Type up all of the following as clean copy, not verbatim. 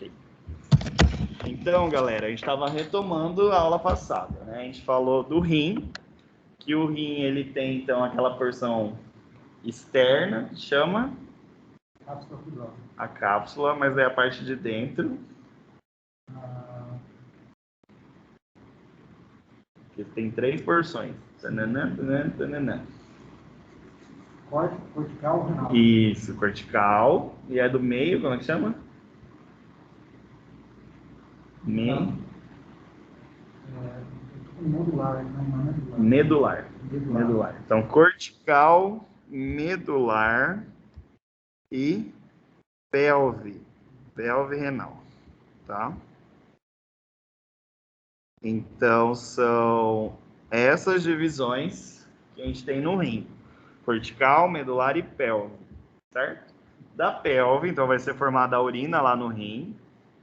Ok. Então, galera, a gente estava retomando a aula passada, né? A gente falou do rim, que o rim ele tem então aquela porção externa que chama Cápsula fibrosa. a cápsula, mas é a parte de dentro que tem 3 porções. Tananã, tananã, tananã. Cortical renal. Isso, cortical. E é do meio, como é que chama? Medular, não é Medular. Medular. Então, cortical, medular e pelve. Pelve renal, tá? Então, são essas divisões que a gente tem no rim. Cortical, medular e pelve, certo? Da pelve, então, vai ser formada a urina lá no rim.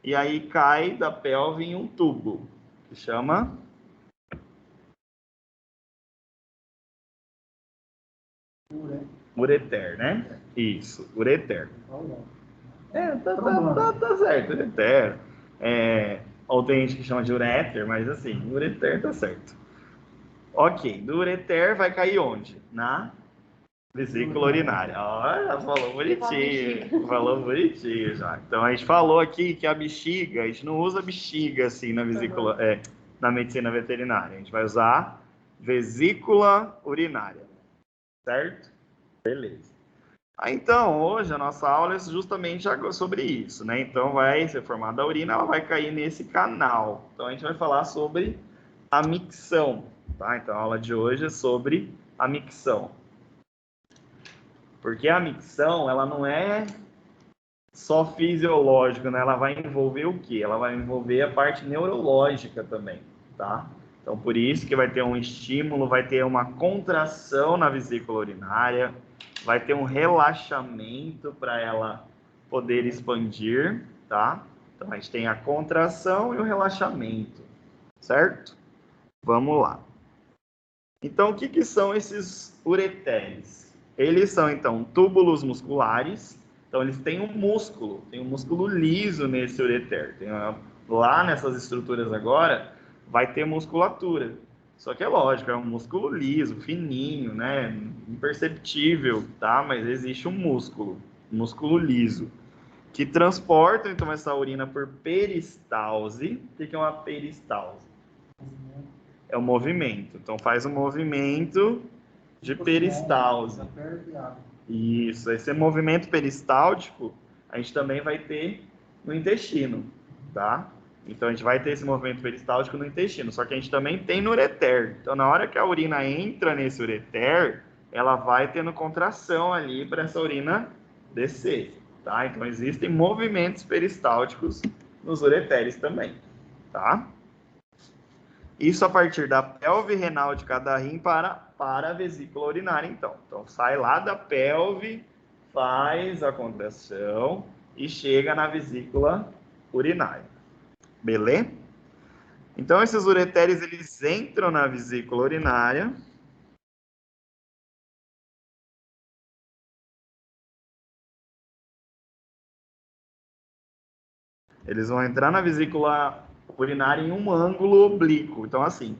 E aí cai da pelve em um tubo, que chama ureter, né? Isso, ureter. Tá certo, ureter. Ou tem gente que chama de ureter, mas assim, ureter tá certo. Ok, do ureter vai cair onde? Na vesícula urinária. Olha, falou bonitinho. Falou bonitinho já. Então a gente falou aqui que a bexiga, a gente não usa bexiga assim na vesícula, na medicina veterinária. A gente vai usar vesícula urinária. Certo? Beleza. Então, hoje a nossa aula é justamente sobre isso, né? Então, vai ser formada a urina, ela vai cair nesse canal. Então, a gente vai falar sobre a micção, tá? Então, a aula de hoje é sobre a micção. Porque a micção, ela não é só fisiológica, né? Ela vai envolver o quê? Ela vai envolver a parte neurológica também, tá? Então, por isso que vai ter um estímulo, vai ter uma contração na vesícula urinária, vai ter um relaxamento para ela poder expandir, tá? Então, a gente tem a contração e o relaxamento, certo? Vamos lá. Então, o que são esses ureteres? Eles são, então, túbulos musculares. Então, eles têm um músculo, tem um músculo liso nesse ureter. Lá nessas estruturas agora, vai ter musculatura. Só que é lógico, é um músculo liso, fininho, né? Imperceptível, tá? Mas existe um músculo liso, que transporta, então, essa urina por peristalse. O que é uma peristalse? É o movimento. Então, faz um movimento de peristalse. Isso. Esse movimento peristáltico, a gente também vai ter no intestino, tá? Então, a gente vai ter esse movimento peristáltico no intestino, só que a gente também tem no ureter. Então, na hora que a urina entra nesse ureter, ela vai tendo contração ali para essa urina descer, tá? Então, existem movimentos peristálticos nos ureteres também, tá? Isso a partir da pelve renal de cada rim para a vesícula urinária, então. Então, sai lá da pelve, faz a contração e chega na vesícula urinária. Beleza? Então, esses ureteres, eles entram na vesícula urinária. Eles vão entrar na vesícula urinária em um ângulo oblíquo. Então, assim,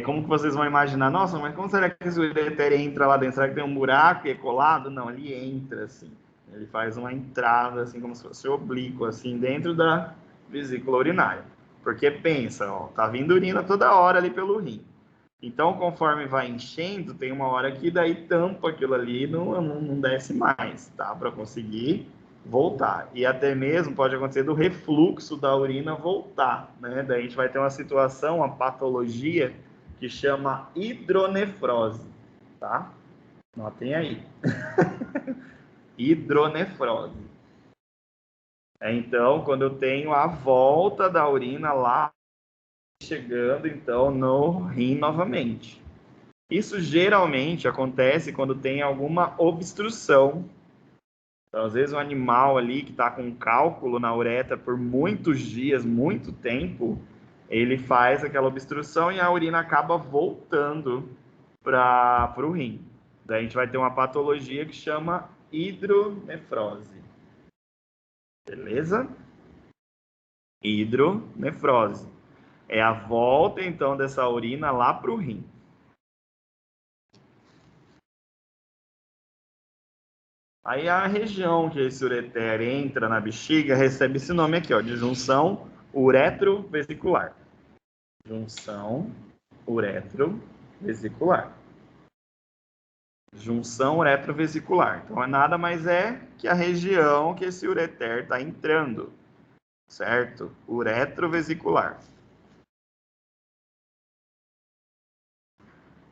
como que vocês vão imaginar? Nossa, mas como será que esse ureter entra lá dentro? Será que tem um buraco e é colado? Não, ele entra assim. Ele faz uma entrada, assim, como se fosse oblíquo, assim, dentro da vesícula urinária. Porque pensa, ó, tá vindo urina toda hora ali pelo rim. Então, conforme vai enchendo, tem uma hora que daí tampa aquilo ali e não desce mais, tá? Para conseguir voltar. E até mesmo pode acontecer do refluxo da urina voltar, né? Daí a gente vai ter uma situação, uma patologia que chama hidronefrose, tá? Notem aí. Hidronefrose. Então, quando eu tenho a volta da urina lá, chegando então no rim novamente. Isso geralmente acontece quando tem alguma obstrução. Então, às vezes, o animal ali que está com um cálculo na uretra por muitos dias, muito tempo, ele faz aquela obstrução e a urina acaba voltando para o rim. Daí a gente vai ter uma patologia que chama hidronefrose. Beleza? Hidronefrose. É a volta, então, dessa urina lá para o rim. Aí a região que esse ureter entra na bexiga recebe esse nome aqui, ó, de junção uretrovesicular. Junção uretrovesicular. Junção uretrovesicular. Então, nada mais é que a região que esse ureter está entrando, certo? Uretrovesicular.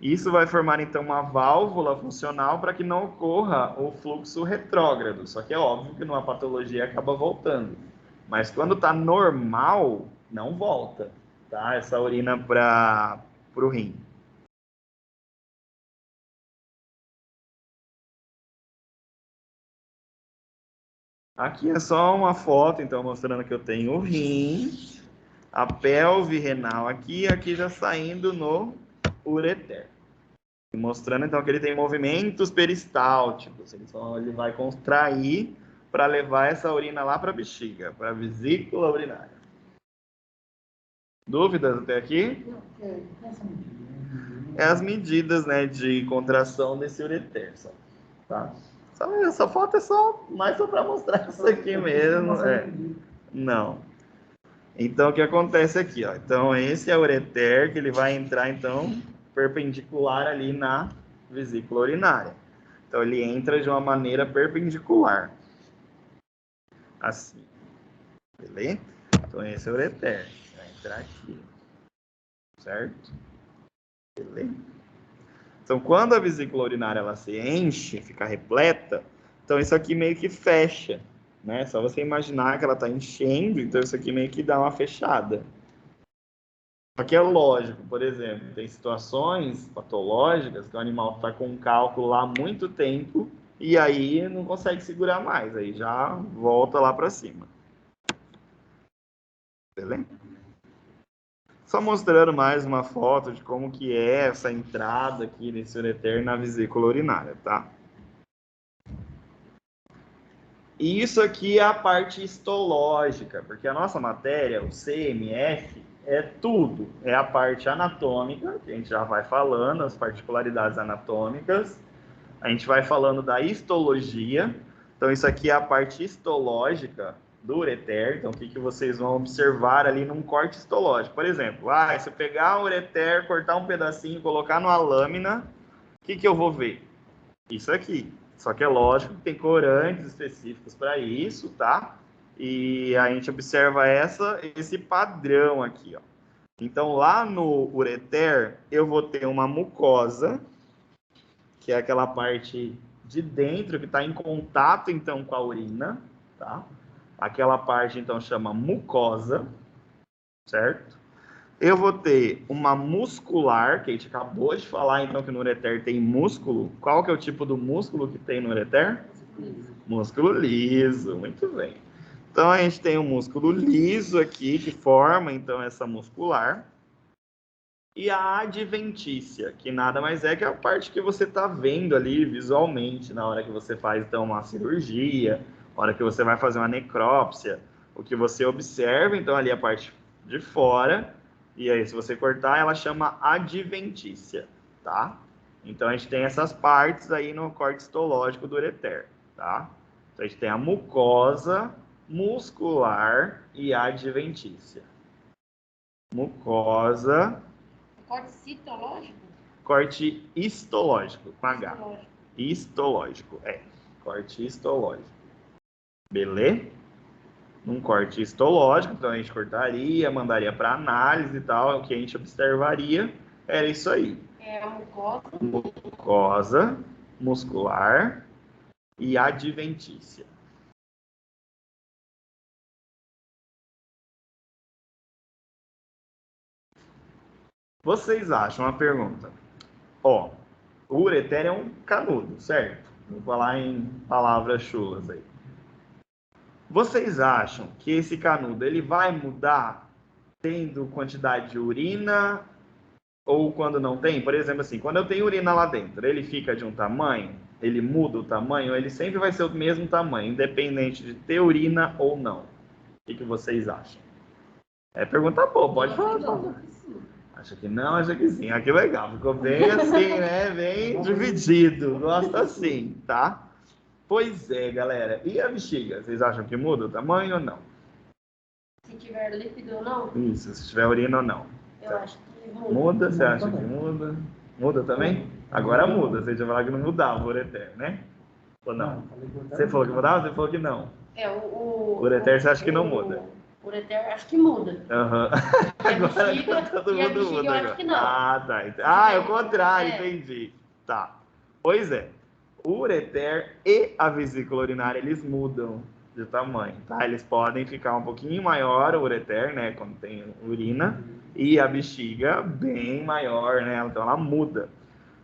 Isso vai formar, então, uma válvula funcional para que não ocorra o fluxo retrógrado. Só que é óbvio que numa patologia acaba voltando. Mas quando está normal, não volta, tá? Essa urina para o rim. Aqui é só uma foto, então, mostrando que eu tenho o rim, a pelve renal aqui já saindo no ureter. Mostrando, então, que ele tem movimentos peristálticos. Ele vai contrair para levar essa urina lá para a bexiga, para a vesícula urinária. Dúvidas até aqui? É as medidas, né, de contração desse ureter. Tá? Essa foto é só mais para mostrar isso aqui mesmo. Não. Então, o que acontece aqui? Ó? Então, esse é o ureter que ele vai entrar, então, perpendicular ali na vesícula urinária. Então, ele entra de uma maneira perpendicular. Assim. Beleza? Então, esse é o ureter. Vai entrar aqui. Certo? Beleza? Então, quando a vesícula urinária ela se enche, fica repleta, então isso aqui meio que fecha. Né? Só você imaginar que ela está enchendo, então isso aqui meio que dá uma fechada. Só que é lógico, por exemplo, tem situações patológicas que o animal está com um cálculo lá há muito tempo e aí não consegue segurar mais, aí já volta lá para cima. Beleza? Só mostrando mais uma foto de como que é essa entrada aqui desse ureter na vesícula urinária, tá? E isso aqui é a parte histológica, porque a nossa matéria, o CMF, é tudo. É a parte anatômica, que a gente já vai falando, as particularidades anatômicas. A gente vai falando da histologia. Então, isso aqui é a parte histológica do ureter. Então, o que vocês vão observar ali num corte histológico? Por exemplo, se eu pegar o ureter, cortar um pedacinho e colocar numa lâmina, o que eu vou ver? Isso aqui. Só que é lógico que tem corantes específicos para isso, tá? E a gente observa esse padrão aqui, ó. Então, lá no ureter, eu vou ter uma mucosa, que é aquela parte de dentro que está em contato, então, com a urina, tá? Aquela parte, então, chama mucosa, certo? Eu vou ter uma muscular, que a gente acabou de falar, então, que no ureter tem músculo. Qual que é o tipo do músculo que tem no ureter? Músculo liso, muito bem. Então, a gente tem um músculo liso aqui, que forma, então, essa muscular. E a adventícia, que nada mais é que a parte que você está vendo ali visualmente, na hora que você faz, então, uma cirurgia, na hora que você vai fazer uma necrópsia. O que você observa, então, ali a parte de fora. E aí, se você cortar, ela chama adventícia, tá? Então, a gente tem essas partes aí no corte histológico do ureter, tá? Então, a gente tem a mucosa, muscular e adventícia. Mucosa. Corte citológico? Corte histológico, com H. Histológico, corte histológico. Beleza? Num corte histológico, então a gente cortaria, mandaria para análise e tal, o que a gente observaria era isso aí. É a mucosa. Mucosa, muscular e adventícia. Vocês acham, uma pergunta, o ureter é um canudo, certo? Vou falar em palavras chulas aí. Vocês acham que esse canudo ele vai mudar tendo quantidade de urina ou quando não tem? Por exemplo, assim, quando eu tenho urina lá dentro, ele fica de um tamanho, ele muda o tamanho, ele sempre vai ser o mesmo tamanho, independente de ter urina ou não. O que vocês acham? É pergunta boa, pode falar. Acha que não, acha que sim. Ah, que legal. Ficou bem assim, né? Bem dividido. Gosta assim, tá? Pois é, galera. E a bexiga? Vocês acham que muda o tamanho ou não? Se tiver líquido ou não, Isso, se tiver urina ou não. eu acho que muda. Muda? Você acha que também. muda? Muda também? Agora muda. Você tinha falado que não mudava o ureter, né? Ou não? Você falou que mudava? Você falou que não. O Ureter você acha que não muda? O ureter acho que muda. Aham. E a Agora bexiga, todo e a mundo bexiga muda eu agora. acho que não. Ah, tá. Ah, é o contrário, É. entendi. Tá. Pois é. O ureter e a vesícula urinária, eles mudam de tamanho, tá? Eles podem ficar um pouquinho maior, o ureter, né, quando tem urina, e a bexiga bem maior, né? Então ela muda.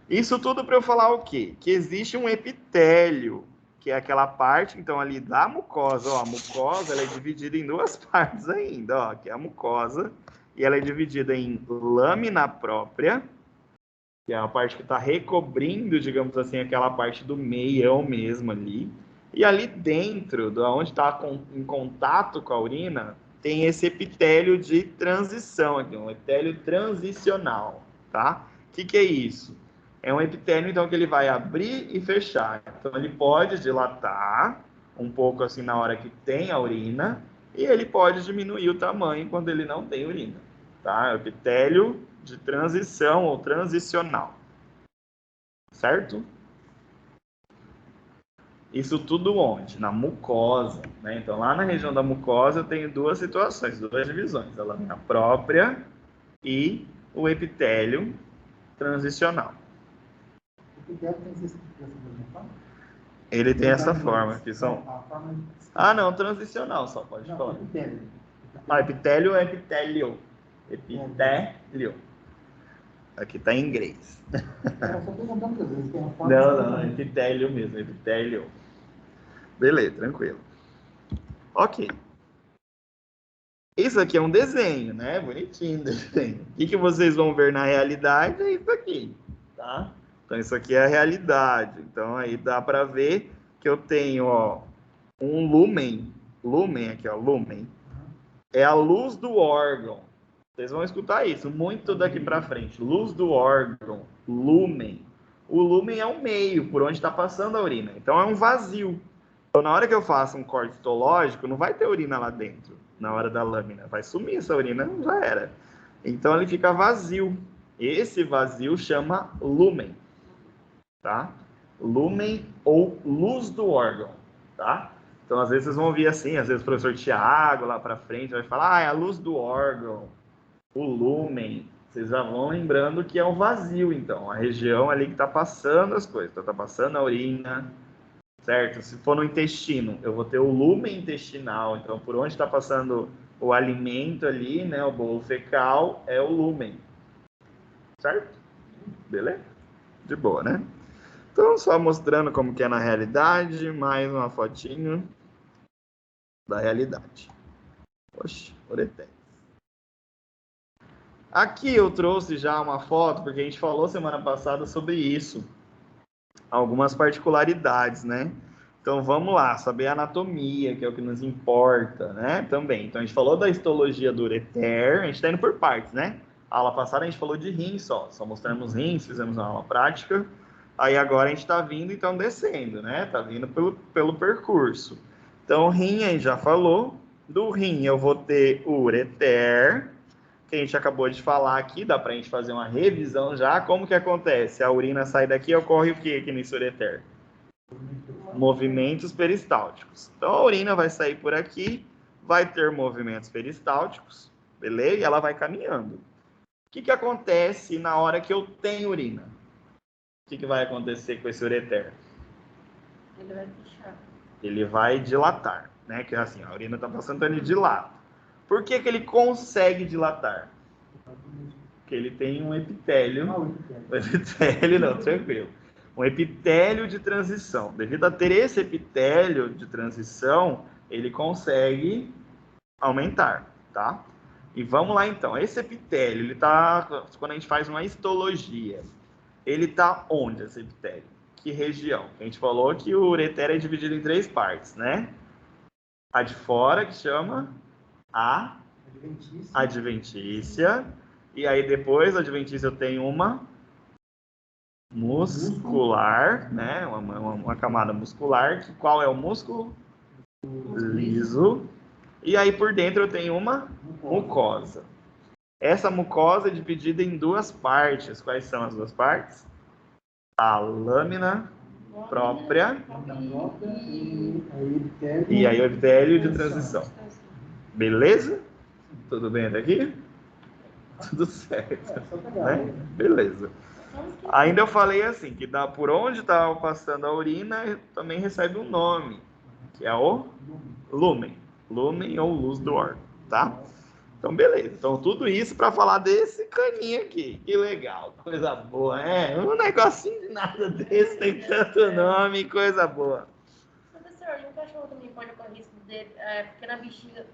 Isso tudo para eu falar o quê? Que existe um epitélio, que é aquela parte, então, ali da mucosa. Ó, a mucosa ela é dividida em duas partes ainda, ó, que é a mucosa, e ela é dividida em lâmina própria, que é a parte que está recobrindo, digamos assim, aquela parte do meião mesmo ali. E ali dentro, de onde está em contato com a urina, tem esse epitélio de transição aqui, um epitélio transicional, tá? O que é isso? É um epitélio, então, que ele vai abrir e fechar. Então, ele pode dilatar um pouco assim na hora que tem a urina, e ele pode diminuir o tamanho quando ele não tem urina, tá? É o epitélio de transição ou transicional, certo? Isso tudo onde? Na mucosa, né? Então, lá na região da mucosa, eu tenho duas situações, duas divisões, a lâmina própria e o epitélio transicional. O epitélio tem essa mesma forma? Ele tem essa forma, que são... A forma... Ah, não, transicional só, pode Não, falar. epitélio. Ah, epitélio é epitélio. Epitélio. Aqui tá em inglês. Eu só perguntando às vezes, tem a forma... Não, é epitélio mesmo, epitélio. Beleza, tranquilo. Ok. Isso aqui é um desenho, né? Bonitinho desenho. O que vocês vão ver na realidade é isso aqui, tá? Então, isso aqui é a realidade. Então, aí dá para ver que eu tenho, ó, um lumen. Lumen aqui, ó, lumen. É a luz do órgão. Vocês vão escutar isso muito daqui para frente. Luz do órgão, lumen. O lumen é o meio por onde está passando a urina. Então, é um vazio. Então, na hora que eu faço um corte histológico, não vai ter urina lá dentro, na hora da lâmina. Vai sumir essa urina, já era. Então, ele fica vazio. Esse vazio chama lumen, tá? Lumen ou luz do órgão, tá? Então, às vezes, vocês vão ouvir assim, às vezes o professor Tiago, lá para frente, vai falar, é a luz do órgão, o lumen. Vocês já vão lembrando que é o vazio, então. A região ali que está passando as coisas. Então, está passando a urina, certo? Se for no intestino, eu vou ter o lumen intestinal. Então, por onde está passando o alimento ali, né? O bolo fecal é o lumen. Certo? Beleza? De boa, né? Então, só mostrando como que é na realidade, mais uma fotinho da realidade. Oxe, ureter. Aqui eu trouxe já uma foto, porque a gente falou semana passada sobre isso. Algumas particularidades, né? Então vamos lá, saber a anatomia, que é o que nos importa, né? Também. Então a gente falou da histologia do ureter, a gente está indo por partes, né? A aula passada a gente falou de rins só mostramos rins, fizemos uma aula prática. Aí agora a gente está vindo, então, descendo, né? Tá vindo pelo percurso. Então, rim a gente já falou. Do rim eu vou ter o ureter, que a gente acabou de falar aqui, dá para a gente fazer uma revisão já. Como que acontece? A urina sai daqui, ocorre o que aqui nesse ureter? Movimentos peristálticos. Então, a urina vai sair por aqui, vai ter movimentos peristálticos, beleza? E ela vai caminhando. O que acontece na hora que eu tenho urina? O que vai acontecer com esse ureter? Ele vai fechar. Ele vai dilatar, né? Que é assim, a urina está passando, então ele dilata. Por que ele consegue dilatar? Porque ele tem um epitélio. Um epitélio, não, tranquilo. Um epitélio de transição. Devido a ter esse epitélio de transição, ele consegue aumentar, tá? E vamos lá então. Esse epitélio, ele tá, quando a gente faz uma histologia, ele tá onde esse epitélio? Que região? A gente falou que o ureter é dividido em três partes, né? A de fora, que chama a adventícia. E aí depois da adventícia eu tenho uma muscular, né? Uma camada muscular. Qual é o músculo? Liso. E aí por dentro eu tenho uma mucosa. Essa mucosa é dividida em duas partes. Quais são as duas partes? A lâmina própria e aí o epitélio de transição. Beleza? Tudo bem até aqui? Tudo certo, né? Beleza. Ainda eu falei assim, que por onde está passando a urina, também recebe um nome, que é o lúmen. Lúmen ou luz do órgão, tá? Então, beleza. Então, tudo isso para falar desse caninho aqui. Que legal, coisa boa. Um negocinho de nada desse, tem tanto nome, coisa boa. Professor, e o cachorro também pode ocorrer risco dele, porque na bexiga...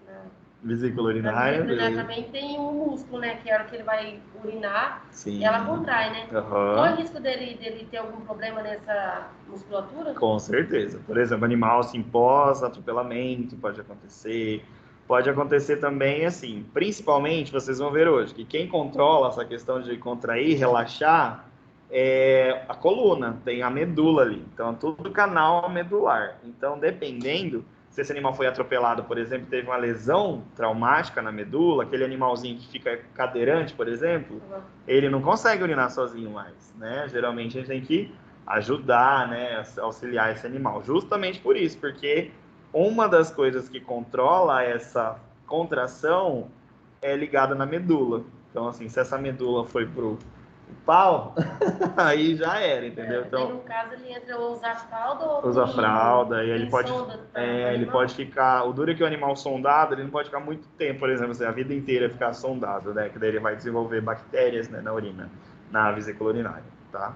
Vesícula Na urinária. vesícula urinária também tem um músculo, né? Que a hora que ele vai urinar, Sim. Ela contrai, né? Uhum. Qual é o risco dele ter algum problema nessa musculatura? Com certeza. Por exemplo, animal assim, pós-atropelamento pode acontecer. Pode acontecer também, assim, principalmente, vocês vão ver hoje, que quem controla essa questão de contrair, relaxar, é a coluna, tem a medula ali. Então, tudo canal medular. Então, dependendo, se esse animal foi atropelado, por exemplo, teve uma lesão traumática na medula, aquele animalzinho que fica cadeirante, por exemplo, ele não consegue urinar sozinho mais, né? Geralmente, a gente tem que ajudar, né, auxiliar esse animal. Justamente por isso, porque uma das coisas que controla essa contração é ligada na medula. Então, assim, se essa medula foi pro pau, aí já era, entendeu? Então, no caso, ele entra ou usa a fralda ou usa a fralda, e ele pode, sonda, ele pode ficar, o duro é que o animal sondado, ele não pode ficar muito tempo, por exemplo, assim, a vida inteira ficar sondado, né? Que daí ele vai desenvolver bactérias, né, na urina, na vesícula urinária, tá?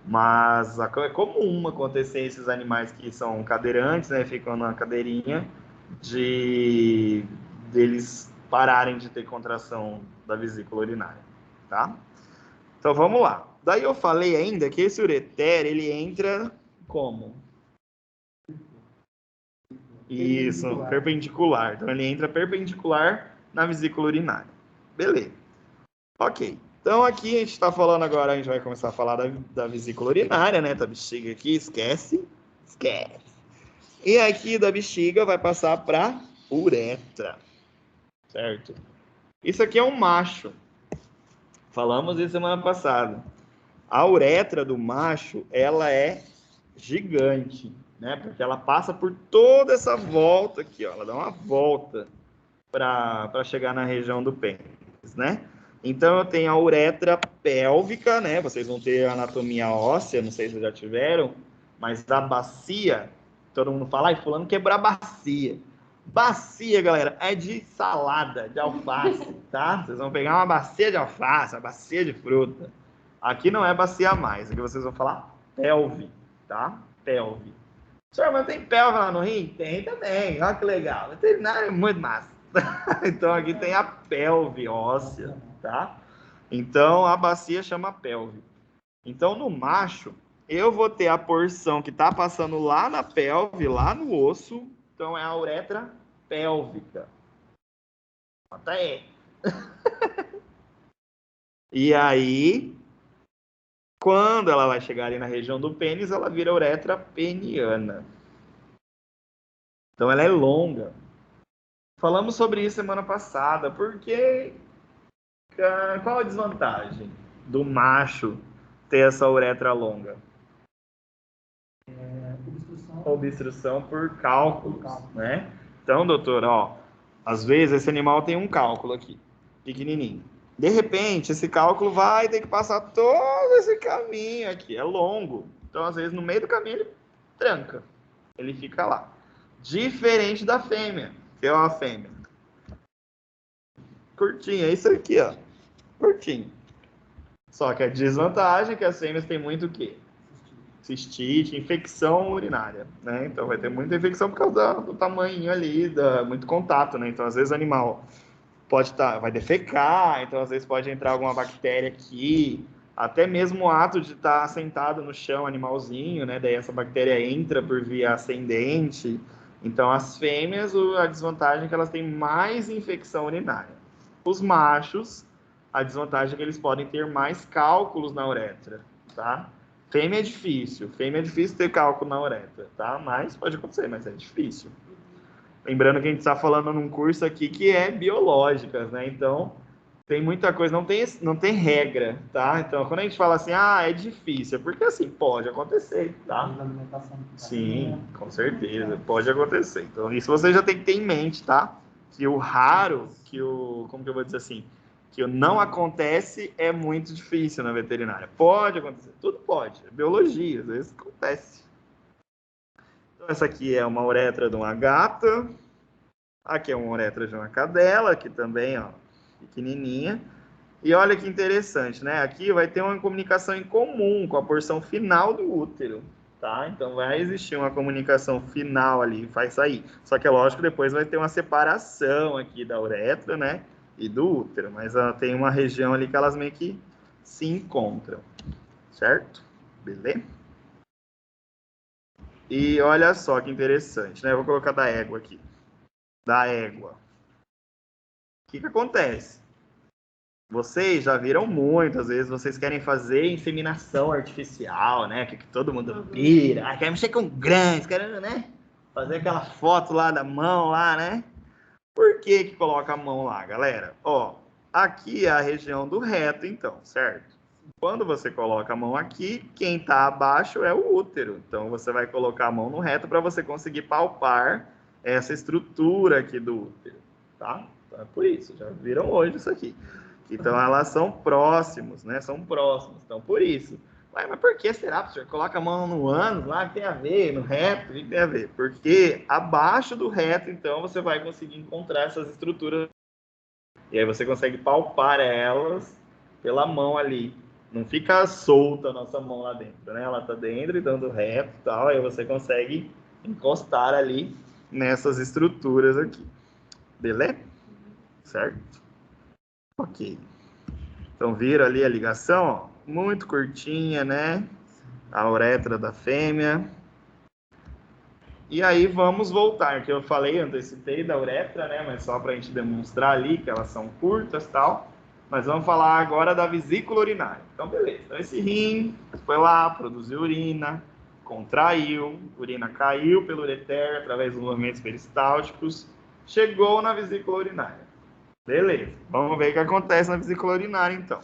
Mas é comum acontecer esses animais que são cadeirantes, né, ficam na cadeirinha, deles pararem de ter contração da vesícula urinária, tá? Então vamos lá. Daí eu falei ainda que esse ureter, ele entra como? Isso, perpendicular. Então ele entra perpendicular na vesícula urinária. Beleza. Ok. Então aqui a gente está falando agora, a gente vai começar a falar da vesícula urinária, né? Da bexiga aqui, esquece. E aqui da bexiga vai passar para uretra, certo? Isso aqui é um macho. Falamos isso semana passada. A uretra do macho, ela é gigante, né? Porque ela passa por toda essa volta aqui, ó. Ela dá uma volta para chegar na região do pênis, né? Então, eu tenho a uretra pélvica, né? Vocês vão ter anatomia óssea, não sei se já tiveram, mas a bacia, todo mundo fala, ai, fulano quebrou a bacia. Bacia, galera, é de salada, de alface, tá? Vocês vão pegar uma bacia de alface, uma bacia de fruta. Aqui não é bacia mais, aqui vocês vão falar pelve, tá? Pelve. Senhor, mas tem pelve lá no rim? Tem também, olha que legal. Veterinário é muito massa. Então, aqui tem a pelve óssea, tá? Então, a bacia chama pelve. Então, no macho, eu vou ter a porção que está passando lá na pelve, lá no osso. Então, é a uretra pélvica. Bota aí. E aí, quando ela vai chegar ali na região do pênis, ela vira uretra peniana. Então, ela é longa. Falamos sobre isso semana passada, porque qual a desvantagem do macho ter essa uretra longa? Obstrução por cálculos, né? Então, doutor, ó, às vezes esse animal tem um cálculo aqui, pequenininho. De repente, esse cálculo vai ter que passar todo esse caminho aqui, é longo. Então, às vezes, no meio do caminho ele tranca, ele fica lá. Diferente da fêmea, que é uma fêmea. Curtinho, é isso aqui, ó. Curtinho. Só que a desvantagem é que as fêmeas têm muito o quê? Cistite, infecção urinária, né? Então vai ter muita infecção por causa do tamanho ali, muito contato, né? Então às vezes o animal vai defecar, então às vezes pode entrar alguma bactéria aqui, até mesmo o ato de estar sentado no chão, animalzinho, né? Daí essa bactéria entra por via ascendente. Então as fêmeas, a desvantagem é que elas têm mais infecção urinária. Os machos, a desvantagem é que eles podem ter mais cálculos na uretra, tá? Fêmea é difícil ter cálculo na uretra, tá? Mas pode acontecer, mas é difícil. Lembrando que a gente está falando num curso aqui que é biológicas, né? Então, tem muita coisa, não tem regra, tá? Então, quando a gente fala assim, é difícil, é porque assim, pode acontecer, tá? Sim, com certeza, pode acontecer. Então, isso você já tem que ter em mente, tá? Que o raro, como que eu vou dizer assim? Que o não acontece é muito difícil na veterinária. Pode acontecer, tudo pode. É biologia, às vezes acontece. Então, essa aqui é uma uretra de uma gata. Aqui é uma uretra de uma cadela, aqui também, ó, pequenininha. E olha que interessante, né? Aqui vai ter uma comunicação em comum com a porção final do útero, tá? Então vai existir uma comunicação final ali, vai sair. Só que é lógico que depois vai ter uma separação aqui da uretra, né? E do útero. Mas tem uma região ali que elas meio que se encontram, certo? Beleza? E olha só que interessante, né? Eu vou colocar da égua aqui. Da égua. O que acontece? Vocês já viram muito, às vezes vocês querem fazer inseminação artificial, né? Que todo mundo pira, quer mexer com grãos, querendo, né? Fazer aquela foto lá da mão lá, né? Por que que coloca a mão lá, galera? Ó, aqui é a região do reto, então, certo? Quando você coloca a mão aqui, quem tá abaixo é o útero. Então, você vai colocar a mão no reto para você conseguir palpar essa estrutura aqui do útero, tá? Então, é por isso, já viram hoje isso aqui. Então, elas são próximos, né? São próximos. Então, por isso. Ué, mas por que será, professor? Coloca a mão no ânus lá, que tem a ver, no reto, o que tem a ver? Porque abaixo do reto, então, você vai conseguir encontrar essas estruturas. E aí você consegue palpar elas pela mão ali. Não fica solta a nossa mão lá dentro, né? Ela tá dentro e dando reto e tal. Aí você consegue encostar ali nessas estruturas aqui. Beleza? Certo? Ok. Então, viram ali a ligação? Ó, muito curtinha, né? A uretra da fêmea. E aí, vamos voltar, que eu falei, antecipei da uretra, né? Mas só para a gente demonstrar ali que elas são curtas e tal. Mas vamos falar agora da vesícula urinária. Então, beleza. Então, esse rim foi lá, produziu urina, contraiu, urina caiu pelo ureter através dos movimentos peristálticos, chegou na vesícula urinária. Beleza, vamos ver o que acontece na vesícula urinária, então.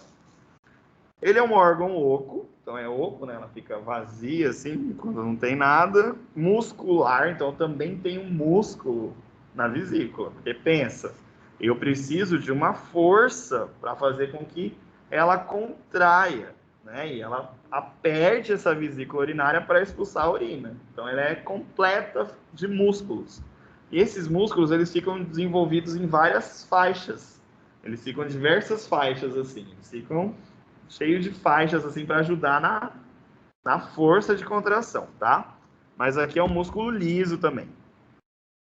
Ele é um órgão oco, então é oco, né? Ela fica vazia, assim, quando não tem nada. Muscular, então também tem um músculo na vesícula. Porque pensa, eu preciso de uma força para fazer com que ela contraia, né? E ela aperte essa vesícula urinária para expulsar a urina. Então ela é completa de músculos. E esses músculos, eles ficam desenvolvidos em várias faixas. Eles ficam em diversas faixas, assim. Eles ficam cheios de faixas, assim, para ajudar na força de contração, tá? Mas aqui é um músculo liso também.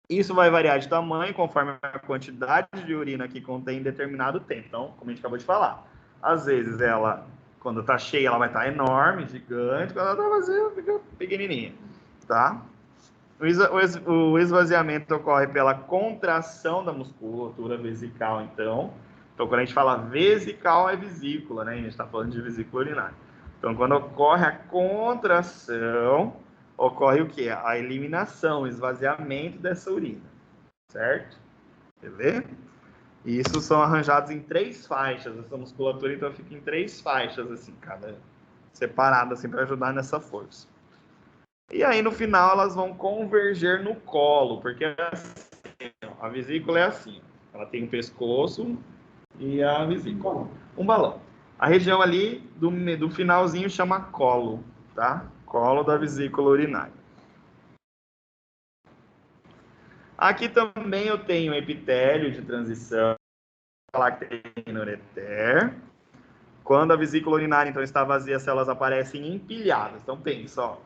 Isso vai variar de tamanho conforme a quantidade de urina que contém em determinado tempo. Então, como a gente acabou de falar, às vezes ela, quando tá cheia, ela vai estar enorme, gigante. Quando ela tá vazia, ela fica pequenininha, tá? O esvaziamento ocorre pela contração da musculatura vesical, então. Então, quando a gente fala vesical, é vesícula, né? A gente está falando de vesícula urinária. Então, quando ocorre a contração, ocorre o quê? A eliminação, o esvaziamento dessa urina, certo? Beleza? E isso são arranjados em 3 faixas. Essa musculatura, então, fica em 3 faixas, assim, cada separada, assim, para ajudar nessa força. E aí, no final, elas vão converger no colo, porque assim, a vesícula é assim, ela tem um pescoço e a vesícula, um balão. A região ali do finalzinho chama colo, tá? Colo da vesícula urinária. Aqui também eu tenho epitélio de transição, falar que tem no ureter. Quando a vesícula urinária, então, está vazia, as células aparecem empilhadas. Então, pensa, ó.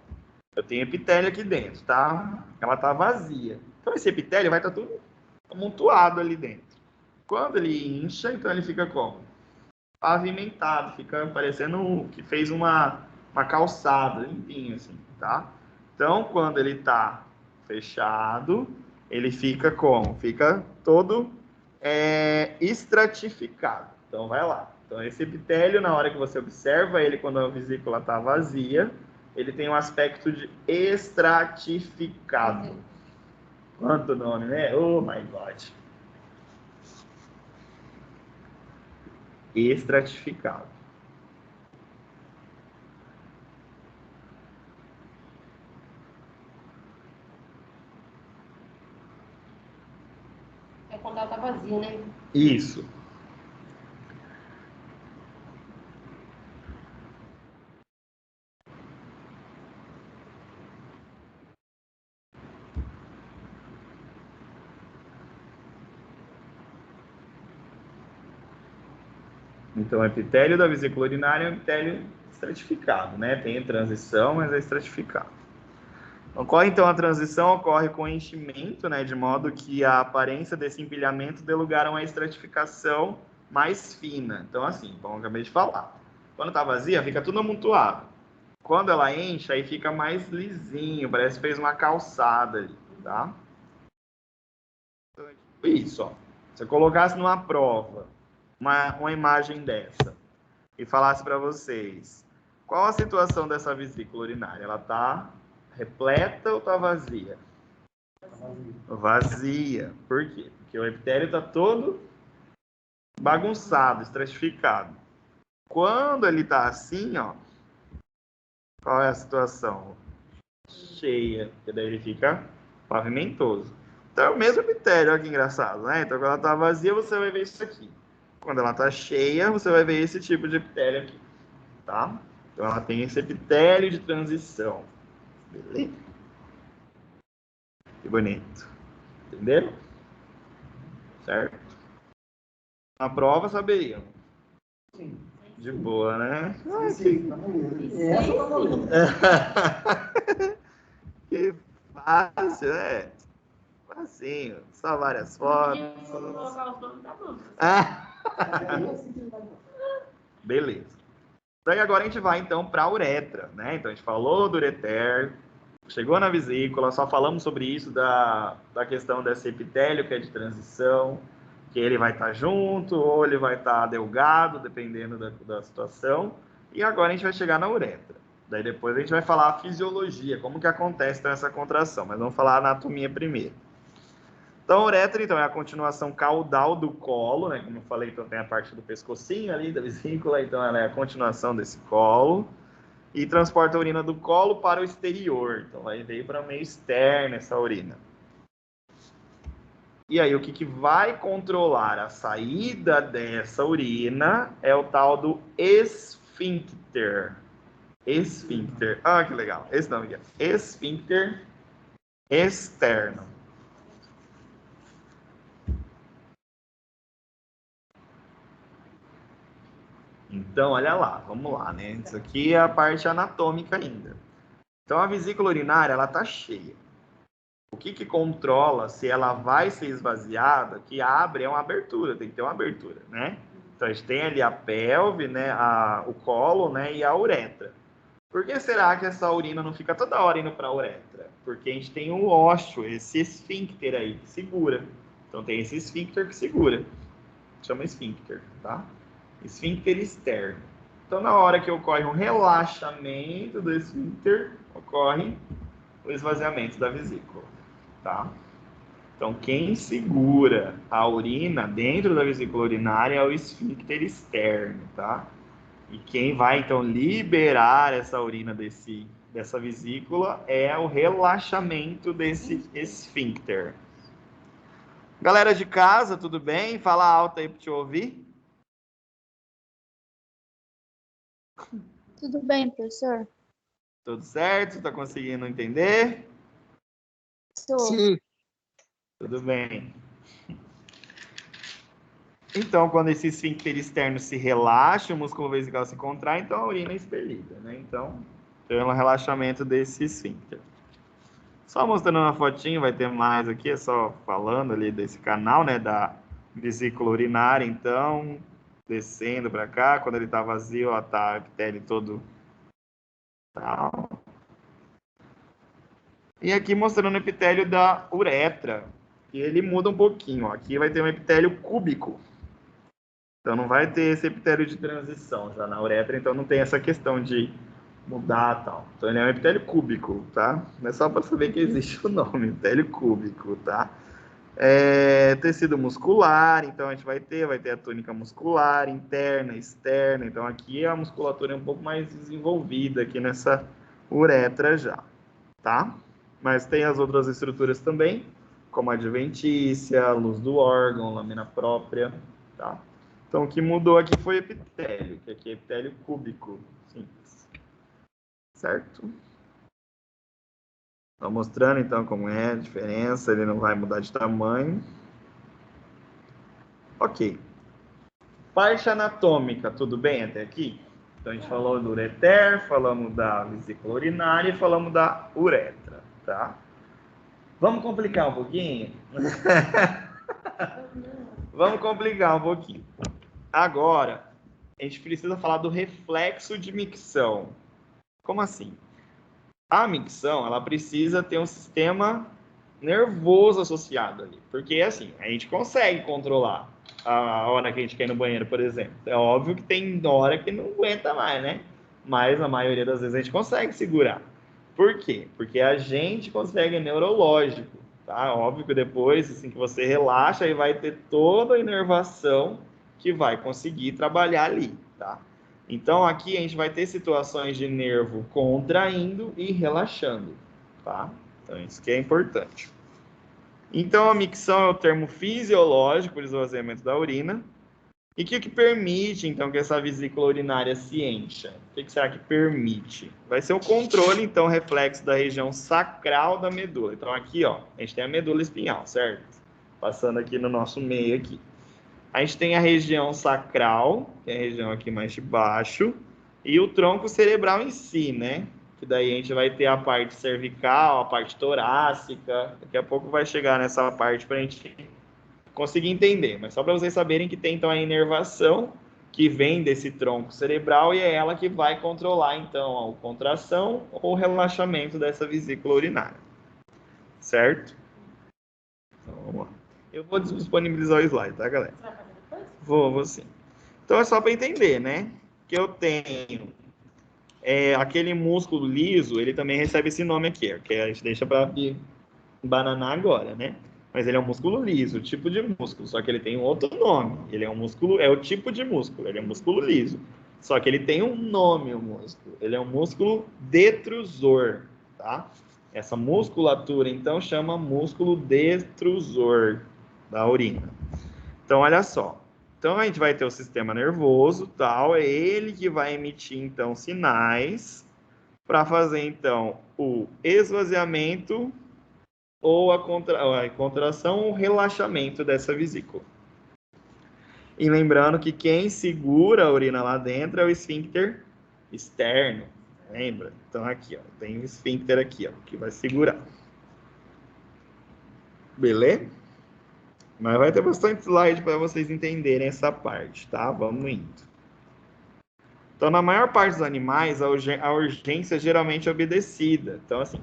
Eu tenho epitélio aqui dentro, tá? Ela tá vazia. Então, esse epitélio vai estar tudo amontoado ali dentro. Quando ele incha, então ele fica como? Pavimentado, fica parecendo que fez uma calçada, limpinho assim, tá? Então, quando ele tá fechado, ele fica como? Fica todo estratificado. Então, vai lá. Então, esse epitélio, na hora que você observa ele, quando a vesícula está vazia, ele tem um aspecto de estratificado. Quanto nome, né? Oh, my God. Estratificado. É quando ela tá vazia, né? Isso. Então, o epitélio da vesícula urinária é um epitélio estratificado, né? Tem transição, mas é estratificado. Ocorre, então, a transição ocorre com enchimento, né? De modo que a aparência desse empilhamento dê lugar a uma estratificação mais fina. Então, assim, como eu acabei de falar, quando está vazia, fica tudo amontoado. Quando ela enche, aí fica mais lisinho, parece que fez uma calçada ali, tá? Isso, ó. Se eu colocasse numa prova uma imagem dessa e falasse para vocês qual a situação dessa vesícula urinária, ela está repleta ou está vazia? Vazia. Por quê? Porque o epitélio está todo bagunçado, estratificado. Quando ele está assim, ó, qual é a situação? Cheia, porque daí ele fica pavimentoso. Então é o mesmo epitélio, olha que engraçado, né? Então quando ela está vazia, você vai ver isso aqui. Quando ela está cheia, você vai ver esse tipo de epitélio aqui, tá? Então ela tem esse epitélio de transição. Beleza? Que bonito. Entenderam? Certo? Na prova saberiam. Sim. De boa, né? Sim, tá beleza. Essa tá valendo. Que fácil, né? Facinho. Só várias fotos. Colocar os nomes da banda. Beleza. Então, e agora a gente vai, então, para a uretra, né? Então, a gente falou do ureter, chegou na vesícula, só falamos sobre isso da questão desse epitélio, que é de transição, que ele vai estar junto ou ele vai estar delgado, dependendo da situação. E agora a gente vai chegar na uretra. Daí depois a gente vai falar a fisiologia, como que acontece então, essa contração, mas vamos falar a anatomia primeiro. Então, a uretra, então, é a continuação caudal do colo, né? Como eu falei, então tem a parte do pescocinho ali, da vesícula, então ela é a continuação desse colo. E transporta a urina do colo para o exterior. Então, vai veio para o meio externo essa urina. E aí, o que vai controlar a saída dessa urina é o tal do esfíncter. Esfíncter. Ah, que legal. Esse nome aqui é esfíncter externo. Então, olha lá, vamos lá, né? Isso aqui é a parte anatômica ainda. Então, a vesícula urinária, ela tá cheia. O que controla se ela vai ser esvaziada, que abre é uma abertura, tem que ter uma abertura, né? Então, a gente tem ali a pelve, né, o colo, né, e a uretra. Por que será que essa urina não fica toda hora indo para a uretra? Porque a gente tem um ósseo, esse esfíncter aí, que segura. Então, tem esse esfíncter que segura. Chama esfíncter, tá? Esfíncter externo. Então, na hora que ocorre um relaxamento do esfíncter, ocorre o esvaziamento da vesícula, tá? Então, quem segura a urina dentro da vesícula urinária é o esfíncter externo, tá? E quem vai, então, liberar essa urina dessa vesícula é o relaxamento desse esfíncter. Galera de casa, tudo bem? Fala alto aí para te ouvir. Tudo bem, professor? Tudo certo? Tá conseguindo entender? Sim. Tudo bem. Então, quando esse esfíncter externo se relaxa, o músculo vesical se contrai, então a urina é expelida, né? Então, tem um relaxamento desse esfíncter. Só mostrando uma fotinho, vai ter mais aqui, é só falando ali desse canal, né, da vesícula urinária, então, descendo para cá, quando ele tá vazio, ó, tá o epitélio todo tal. E aqui mostrando o epitélio da uretra. E ele muda um pouquinho, ó. Aqui vai ter um epitélio cúbico. Então não vai ter esse epitélio de transição já na uretra, então não tem essa questão de mudar tal. Então ele é um epitélio cúbico, tá? Não é só para saber que existe o nome, epitélio cúbico, tá? Tecido muscular, então a gente vai ter a túnica muscular, interna, externa, então aqui a musculatura é um pouco mais desenvolvida aqui nessa uretra já, tá? Mas tem as outras estruturas também, como a adventícia, a luz do órgão, lâmina própria, tá? Então o que mudou aqui foi epitélio, que aqui é epitélio cúbico, simples, certo? Estou mostrando então como é a diferença, ele não vai mudar de tamanho. Ok. Parte anatômica, tudo bem até aqui? Então a gente falou do ureter, falamos da vesícula urinária e falamos da uretra, tá? Vamos complicar um pouquinho? Vamos complicar um pouquinho. Agora, a gente precisa falar do reflexo de micção. Como assim? A micção, ela precisa ter um sistema nervoso associado ali. Porque, assim, a gente consegue controlar a hora que a gente quer ir no banheiro, por exemplo. É óbvio que tem hora que não aguenta mais, né? Mas, a maioria das vezes, a gente consegue segurar. Por quê? Porque a gente consegue neurológico, tá? Óbvio que depois, assim, que você relaxa, aí vai ter toda a inervação que vai conseguir trabalhar ali, tá? Então, aqui a gente vai ter situações de nervo contraindo e relaxando, tá? Então, isso que é importante. Então, a micção é o termo fisiológico de esvaziamento da urina. E o que permite, então, que essa vesícula urinária se encha? O que será que permite? Vai ser o controle, então, reflexo da região sacral da medula. Então, aqui, ó, a gente tem a medula espinhal, certo? Passando aqui no nosso meio aqui. A gente tem a região sacral, que é a região aqui mais de baixo, e o tronco cerebral em si, né? Que daí a gente vai ter a parte cervical, a parte torácica. Daqui a pouco vai chegar nessa parte para a gente conseguir entender. Mas só para vocês saberem que tem então a inervação que vem desse tronco cerebral e é ela que vai controlar então a contração ou relaxamento dessa vesícula urinária. Certo? Então vamos lá. Eu vou disponibilizar o slide, tá, galera? Você vai fazer depois? Vou sim. Então é só para entender, né? Que eu tenho aquele músculo liso, ele também recebe esse nome aqui, que a gente deixa para bananar agora, né? Mas ele é um músculo liso, tipo de músculo, só que ele tem um outro nome. Ele é um músculo, é o tipo de músculo, ele é um músculo liso. Só que ele tem um nome, o músculo. Ele é um músculo detrusor, tá? Essa musculatura, então, chama músculo detrusor da urina. Então, olha só. Então, a gente vai ter o sistema nervoso, tal, é ele que vai emitir, então, sinais para fazer, então, o esvaziamento ou a contração ou relaxamento dessa vesícula. E lembrando que quem segura a urina lá dentro é o esfíncter externo, lembra? Então, aqui, ó, tem o esfíncter aqui, ó, que vai segurar. Beleza? Mas vai ter bastante slide para vocês entenderem essa parte, tá? Vamos indo. Então, na maior parte dos animais, a urgência é geralmente obedecida. Então, assim,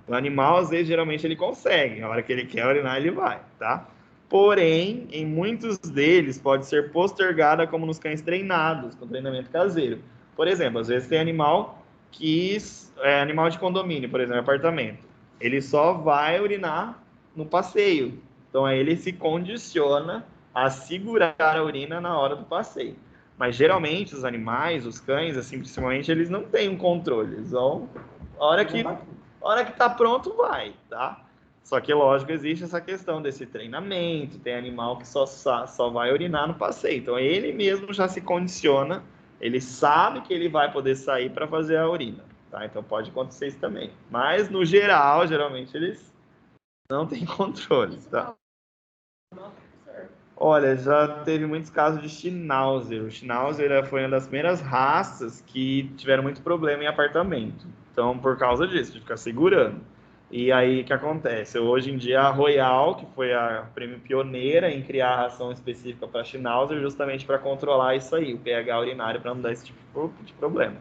o animal, às vezes, geralmente ele consegue. A hora que ele quer urinar, ele vai, tá? Porém, em muitos deles, pode ser postergada como nos cães treinados, com treinamento caseiro. Por exemplo, às vezes tem animal que é animal de condomínio, por exemplo, apartamento. Ele só vai urinar no passeio. Então, aí ele se condiciona a segurar a urina na hora do passeio. Mas, geralmente, os animais, os cães, assim, principalmente, eles não têm um controle. Eles vão, a hora que tá pronto, vai, tá? Só que, lógico, existe essa questão desse treinamento. Tem animal que só vai urinar no passeio. Então, ele mesmo já se condiciona. Ele sabe que ele vai poder sair para fazer a urina, tá? Então, pode acontecer isso também. Mas, no geral, geralmente, eles não têm controle, tá? Olha, já teve muitos casos de Schnauzer. O Schnauzer foi uma das primeiras raças que tiveram muito problema em apartamento. Então, por causa disso, de ficar segurando. E aí, o que acontece? Hoje em dia, a Royal, que foi a prêmio pioneira em criar a ração específica para Schnauzer, justamente para controlar isso aí, o pH urinário, para não dar esse tipo de problema.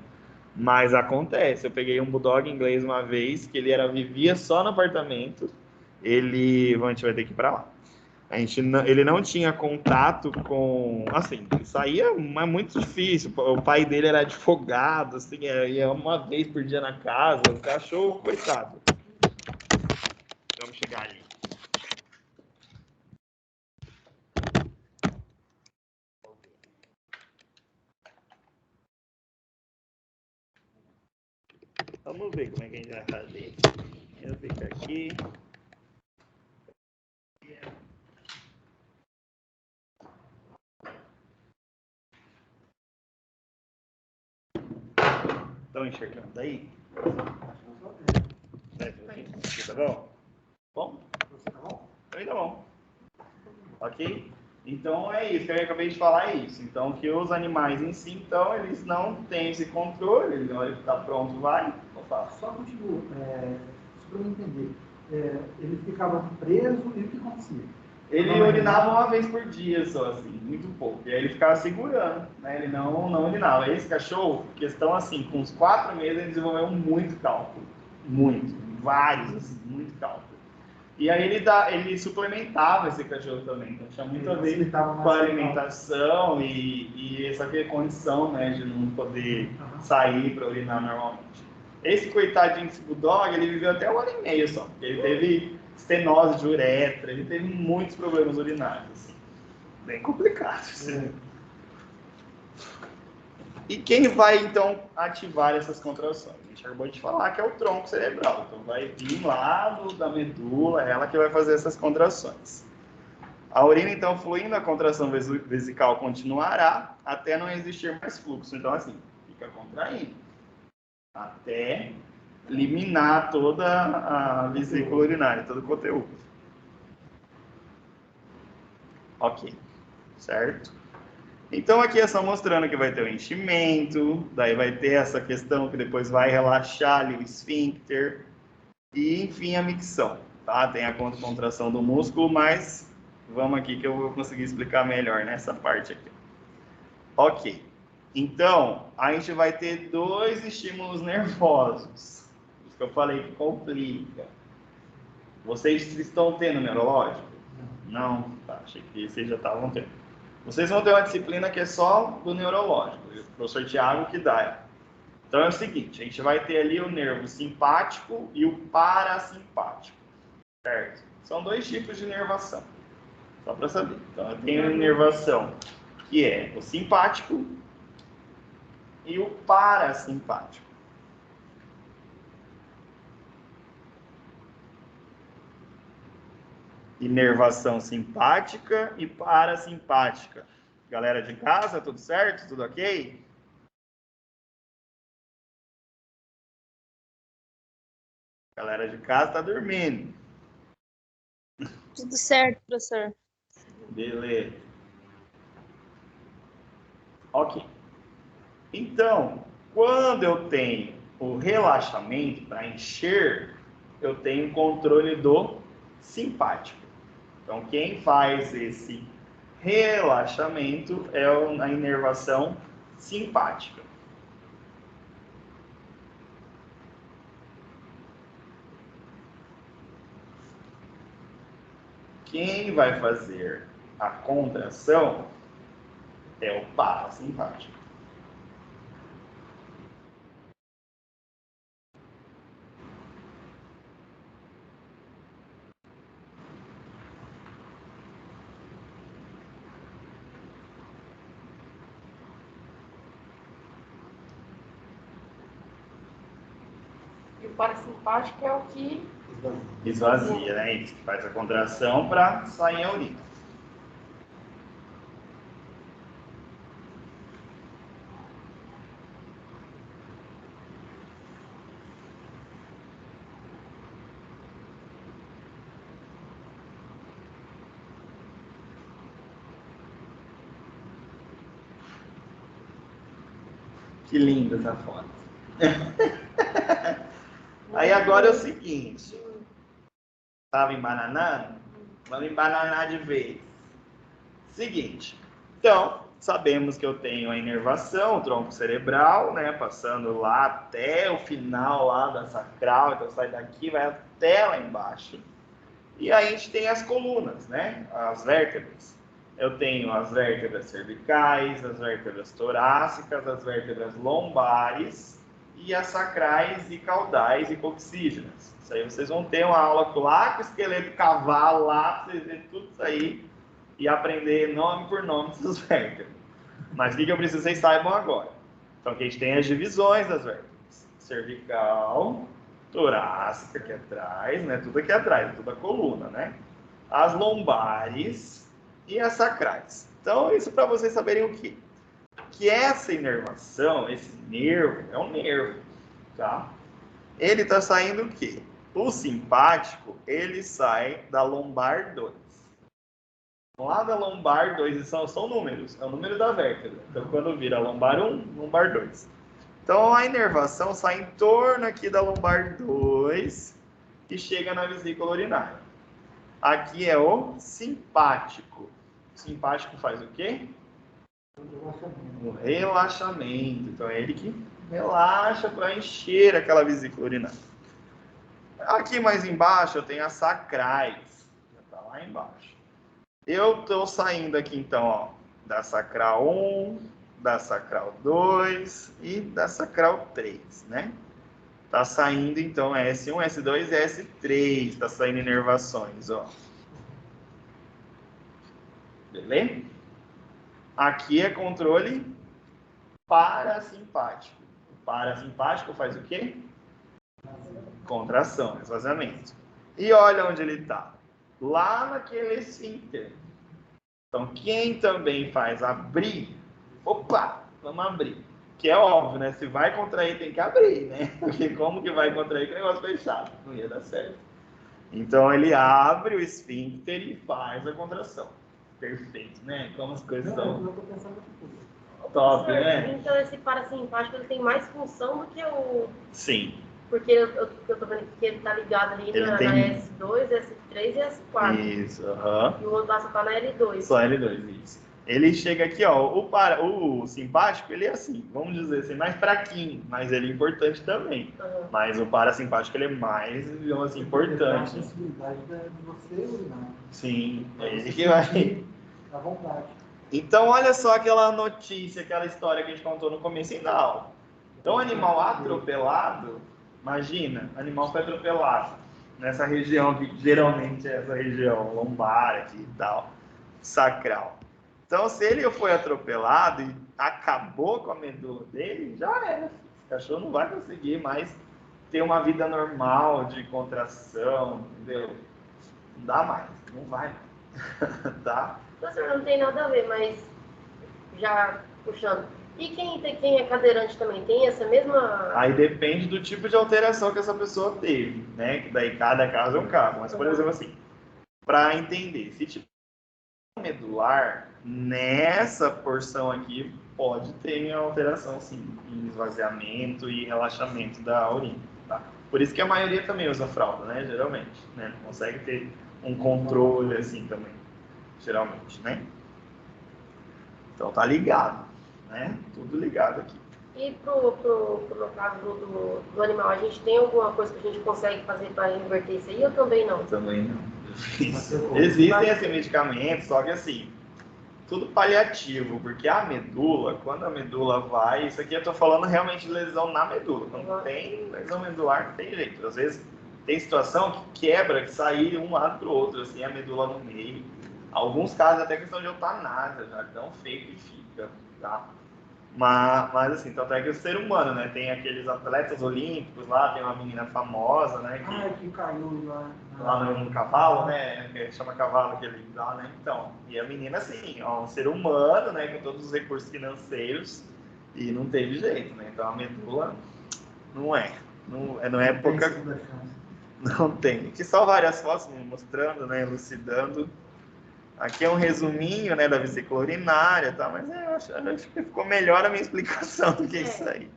Mas acontece. Eu peguei um Bulldog inglês uma vez, que ele vivia só no apartamento, a gente vai ter que ir para lá. Ele não tinha contato com, assim, isso aí é muito difícil. O pai dele era advogado, assim, ia uma vez por dia na casa, o cachorro, coitado. Vamos chegar ali. Vamos ver como é que a gente vai fazer. Eu fico aqui. Estão enxergando aí? Tá bom? Bom? Tá bom. Ok? Então é isso que eu acabei de falar, é isso. Então que os animais em si, então, eles não têm esse controle, na hora que está pronto, vai. Opa. Só continua, só para eu entender. Ele ficava preso e o que acontecia? Ele urinava uma vez por dia só, assim, muito pouco. E aí ele ficava segurando, né? Ele não urinava. Esse cachorro, questão assim, com uns 4 meses ele desenvolveu muito cálculo. Muito. Vários, assim, muito cálculo. E aí ele suplementava esse cachorro também. Então tinha muito a ver com a alimentação e essa condição, né, de não poder sair para urinar normalmente. Esse coitadinho desse bulldog, ele viveu até 1 ano e meio só. Porque ele teve estenose de uretra, ele teve muitos problemas urinários. Assim. Bem complicados. Assim. E quem vai, então, ativar essas contrações? A gente acabou de falar que é o tronco cerebral. Então, vai vir lá da medula, é ela que vai fazer essas contrações. A urina, então, fluindo, a contração vesical continuará até não existir mais fluxo. Então, assim, fica contraindo. Até eliminar toda a vesícula urinária, todo o conteúdo. Ok. Certo? Então aqui é só mostrando que vai ter o enchimento, daí vai ter essa questão que depois vai relaxar ali o esfíncter e enfim a micção, tá? Tem a contração do músculo, mas vamos aqui que eu vou conseguir explicar melhor nessa parte aqui. Ok, então a gente vai ter 2 estímulos nervosos, isso que eu falei que complica. Vocês estão tendo neurológico? Não? Tá, achei que vocês já estavam tendo. Vocês vão ter uma disciplina que é só do neurológico, o professor Tiago que dá. Então é o seguinte, a gente vai ter ali o nervo simpático e o parasimpático, certo? São 2 tipos de inervação, só para saber. Então eu tenho a inervação que é o simpático e o parasimpático. Inervação simpática e parasimpática. Galera de casa, tudo certo? Tudo ok? Galera de casa tá dormindo. Tudo certo, professor. Beleza. Ok. Então, quando eu tenho o relaxamento para encher, eu tenho controle do simpático. Então, quem faz esse relaxamento é a inervação simpática. Quem vai fazer a contração é o parasimpático. E o parasimpático é o que Esvazia, né? Isso que faz a contração para sair a urina. Que linda essa foto. Aí agora é o seguinte. Estava embananando? Vamos embananar de vez. Seguinte. Então, sabemos que eu tenho a inervação, o tronco cerebral, né? Passando lá até o final lá da sacral. Então sai daqui, vai até lá embaixo. E aí a gente tem as colunas, né? As vértebras. Eu tenho as vértebras cervicais, as vértebras torácicas, as vértebras lombares e as sacrais e caudais e coxígenas. Isso aí vocês vão ter uma aula lá com o esqueleto cavalo, lá para vocês verem tudo isso aí e aprender nome por nome dessas vértebras. Mas o que eu preciso que vocês saibam agora? Então aqui a gente tem as divisões das vértebras. Cervical, torácica aqui atrás, né? Tudo aqui atrás, toda a coluna, né? As lombares e as sacrais. Então isso para vocês saberem o quê? Que essa inervação, esse nervo, é um nervo, tá? Ele está saindo o quê? O simpático, ele sai da lombar 2. Lá da lombar 2, são números, é o número da vértebra. Então, quando vira lombar 1, lombar 2. Então, a inervação sai em torno aqui da lombar 2 e chega na vesícula urinária. Aqui é o simpático. O simpático faz o quê? O relaxamento. Então, é ele que relaxa para encher aquela vesícula urinária. Aqui mais embaixo eu tenho as sacrais. Já está lá embaixo. Eu estou saindo aqui, então, ó, da sacral 1, da sacral 2 e da sacral 3, né? Tá saindo, então, S1, S2 e S3. Tá saindo inervações, ó. Beleza? Aqui é controle parasimpático. O parasimpático faz o quê? Contração, esvaziamento. E olha onde ele está. Lá naquele esfíncter. Então, quem também faz abrir, opa, vamos abrir. Que é óbvio, né? Se vai contrair, tem que abrir, né? Porque como que vai contrair com o negócio fechado? Não ia dar certo. Então, ele abre o esfíncter e faz a contração. Perfeito, né? Como as coisas são top, né? Então, esse parasimpático, ele tem mais função do que o... Sim. Porque eu tô vendo que ele tá ligado ali na S2, S3 e S4. Isso, aham. E o outro lá só tá na L2. Só L2, isso. Ele chega aqui, ó, o simpático, ele é assim, vamos dizer assim, mais fraquinho, mas ele é importante também. Uhum. Mas o parasimpático, ele é mais, digamos assim, importante. A possibilidade de você urinar. Sim, é ele que vai... À vontade. Então, olha só aquela notícia, aquela história que a gente contou no começo da aula. Então, animal atropelado, imagina, animal foi atropelado nessa região, que geralmente é essa região lombar aqui e tal, sacral. Então, se ele foi atropelado e acabou com a medula dele, já era. O cachorro não vai conseguir mais ter uma vida normal de contração, entendeu? Não dá mais, não vai mais. Tá? Professor, não tem nada a ver, mas já puxando. E quem é cadeirante também tem essa mesma... Aí depende do tipo de alteração que essa pessoa teve, né? Que daí cada caso é um caso. Mas, por exemplo, assim, para entender, se tiver medular, nessa porção aqui pode ter alteração, sim, em esvaziamento e relaxamento da urina, tá? Por isso que a maioria também usa fralda, né? Geralmente, né? Não consegue ter um controle assim também, geralmente, né? Então tá ligado, né? Tudo ligado aqui. E pro caso do animal, a gente tem alguma coisa que a gente consegue fazer para reverter isso aí ou também não? Também não. Existem assim, medicamentos, só que assim, tudo paliativo, porque a medula, quando a medula vai, isso aqui eu tô falando realmente de lesão na medula. Quando tem lesão medular, não tem jeito. Às vezes tem situação que quebra, que sai um lado pro outro, assim, a medula no meio. Alguns casos até questão de eutanásia, já tão feito e fica, tá? Mas assim, tanto é que o ser humano, né? Tem aqueles atletas olímpicos lá, tem uma menina famosa, né? Que caiu Lá no cavalo, né? Que chama cavalo aquele lá, né? Então, e a menina, assim, ó, um ser humano, né? Com todos os recursos financeiros e não teve jeito, né? Então a medula não é pouca... Não tem. Aqui só várias fotos mostrando, né? Elucidando. Aqui é um resuminho, né, da vesícula urinária, tá? Mas eu acho que ficou melhor a minha explicação do que isso aí.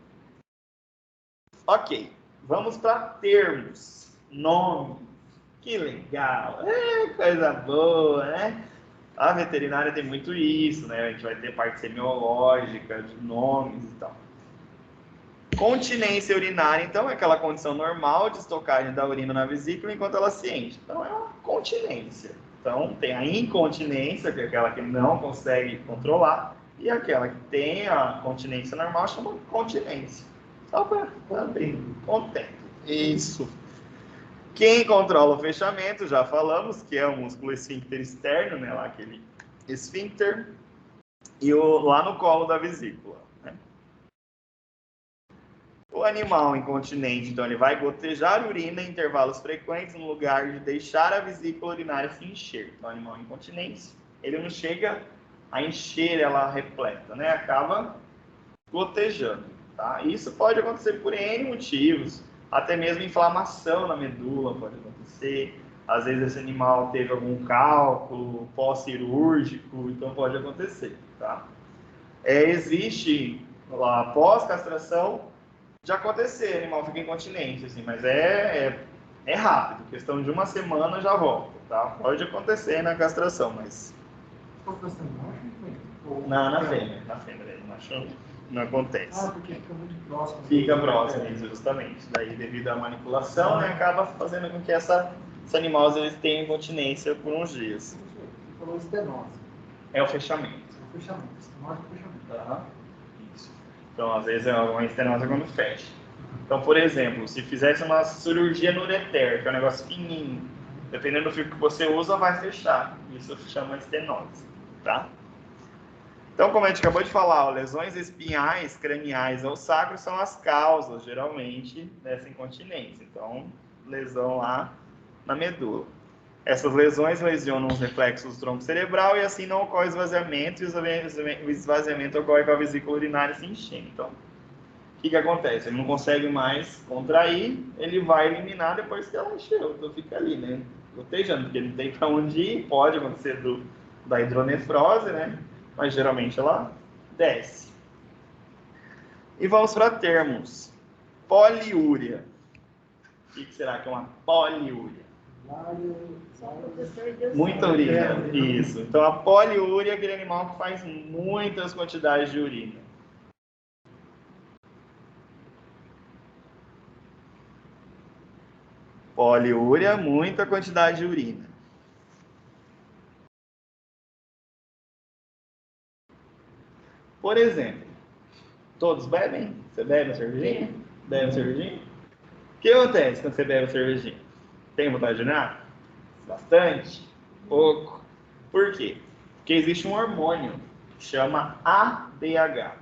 Ok, vamos para termos, nome. Que legal, coisa boa, né? A veterinária tem muito isso, né? A gente vai ter parte semiológica, de nomes e tal. Continência urinária, então, é aquela condição normal de estocagem da urina na vesícula enquanto ela se enche. Então, é uma continência. Então, tem a incontinência, que é aquela que não consegue controlar, e aquela que tem a continência normal, chama continência. Só para estar bem contente. Isso. Quem controla o fechamento, já falamos, que é o músculo esfíncter externo, né, lá aquele esfíncter, e lá no colo da vesícula. Né? O animal incontinente, então, ele vai gotejar urina em intervalos frequentes no lugar de deixar a vesícula urinária se encher. Então, o animal incontinente, ele não chega a encher ela repleta, né? Acaba gotejando, tá? Isso pode acontecer por N motivos, até mesmo inflamação na medula pode acontecer. Às vezes esse animal teve algum cálculo pós-cirúrgico, então pode acontecer, tá? Existe lá pós-castração de acontecer, o animal fica incontinente, assim, mas é rápido, questão de uma semana já volta, tá? Pode acontecer na castração, mas... Na fêmea, no macho não acontece. Porque fica muito próximo. Fica próximo, justamente. Daí, devido à manipulação, né, acaba fazendo com que esses animais eles tenham incontinência por uns dias. Você falou estenose. É o fechamento. É o fechamento. Estenose é o fechamento. Uhum. Isso. Então, às vezes, é uma estenose quando fecha. Então, por exemplo, se fizesse uma cirurgia no ureter, que é um negócio fininho, dependendo do fio que você usa, vai fechar. Isso chama estenose, tá? Então, como a gente acabou de falar, lesões espinhais, craniais ou sacros são as causas, geralmente, dessa incontinência. Então, lesão lá na medula. Essas lesões lesionam os reflexos do tronco cerebral e assim não ocorre esvaziamento, e o esvaziamento ocorre com a vesícula urinária se enchendo. Então, o que acontece? Ele não consegue mais contrair, ele vai eliminar depois que ela encheu. Então, fica ali, né? Gotejando, porque ele tem para onde ir, pode acontecer da hidronefrose, né? Mas geralmente ela desce. E vamos para termos. Poliúria. O que será que é uma poliúria? Muita urina. Isso. Então a poliúria é aquele animal que faz muitas quantidades de urina. Poliúria, muita quantidade de urina. Por exemplo, todos bebem? Você bebe uma cervejinha? Bebe uma cervejinha? O que acontece quando você bebe uma cervejinha? Tem vontade de urinar? Bastante? Pouco? Por quê? Porque existe um hormônio que chama ADH,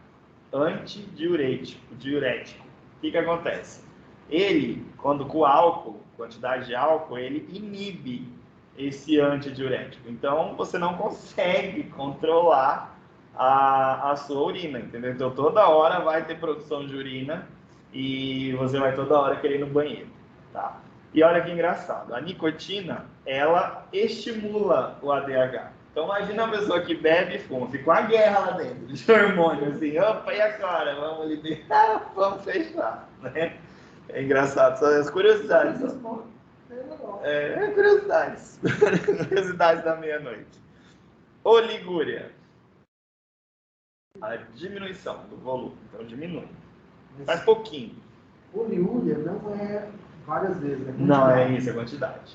antidiurético. O que acontece? Ele, quando com álcool, quantidade de álcool, ele inibe esse antidiurético. Então, você não consegue controlar a sua urina, entendeu? Então, toda hora vai ter produção de urina e você vai toda hora querer ir no banheiro, tá? E olha que engraçado, a nicotina, ela estimula o ADH. Então, imagina uma pessoa que bebe e fuma, fica uma guerra lá dentro, de hormônio, assim, opa, e agora? Vamos liberar, vamos fechar, né? É engraçado, são as curiosidades. Curiosidades. Curiosidades da meia-noite. Oligúria. A diminuição do volume, então diminui. Faz pouquinho. Poliúria não é várias vezes. Não, é isso, é quantidade.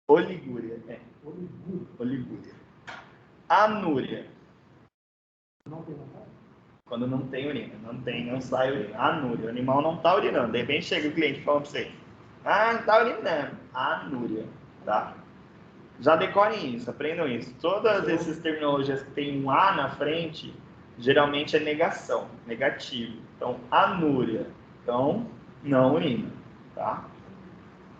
Oligúria. Oligúria. Anúria. Quando não tem urina. Não sai urina. Anúria. O animal não está urinando. De repente chega o cliente falando para você: não está urinando. Anúria. Tá? Já decorem isso, aprendam isso. Todas essas terminologias que tem um A na frente, geralmente é negação, negativo. Então, anúria. Então, não urina, tá?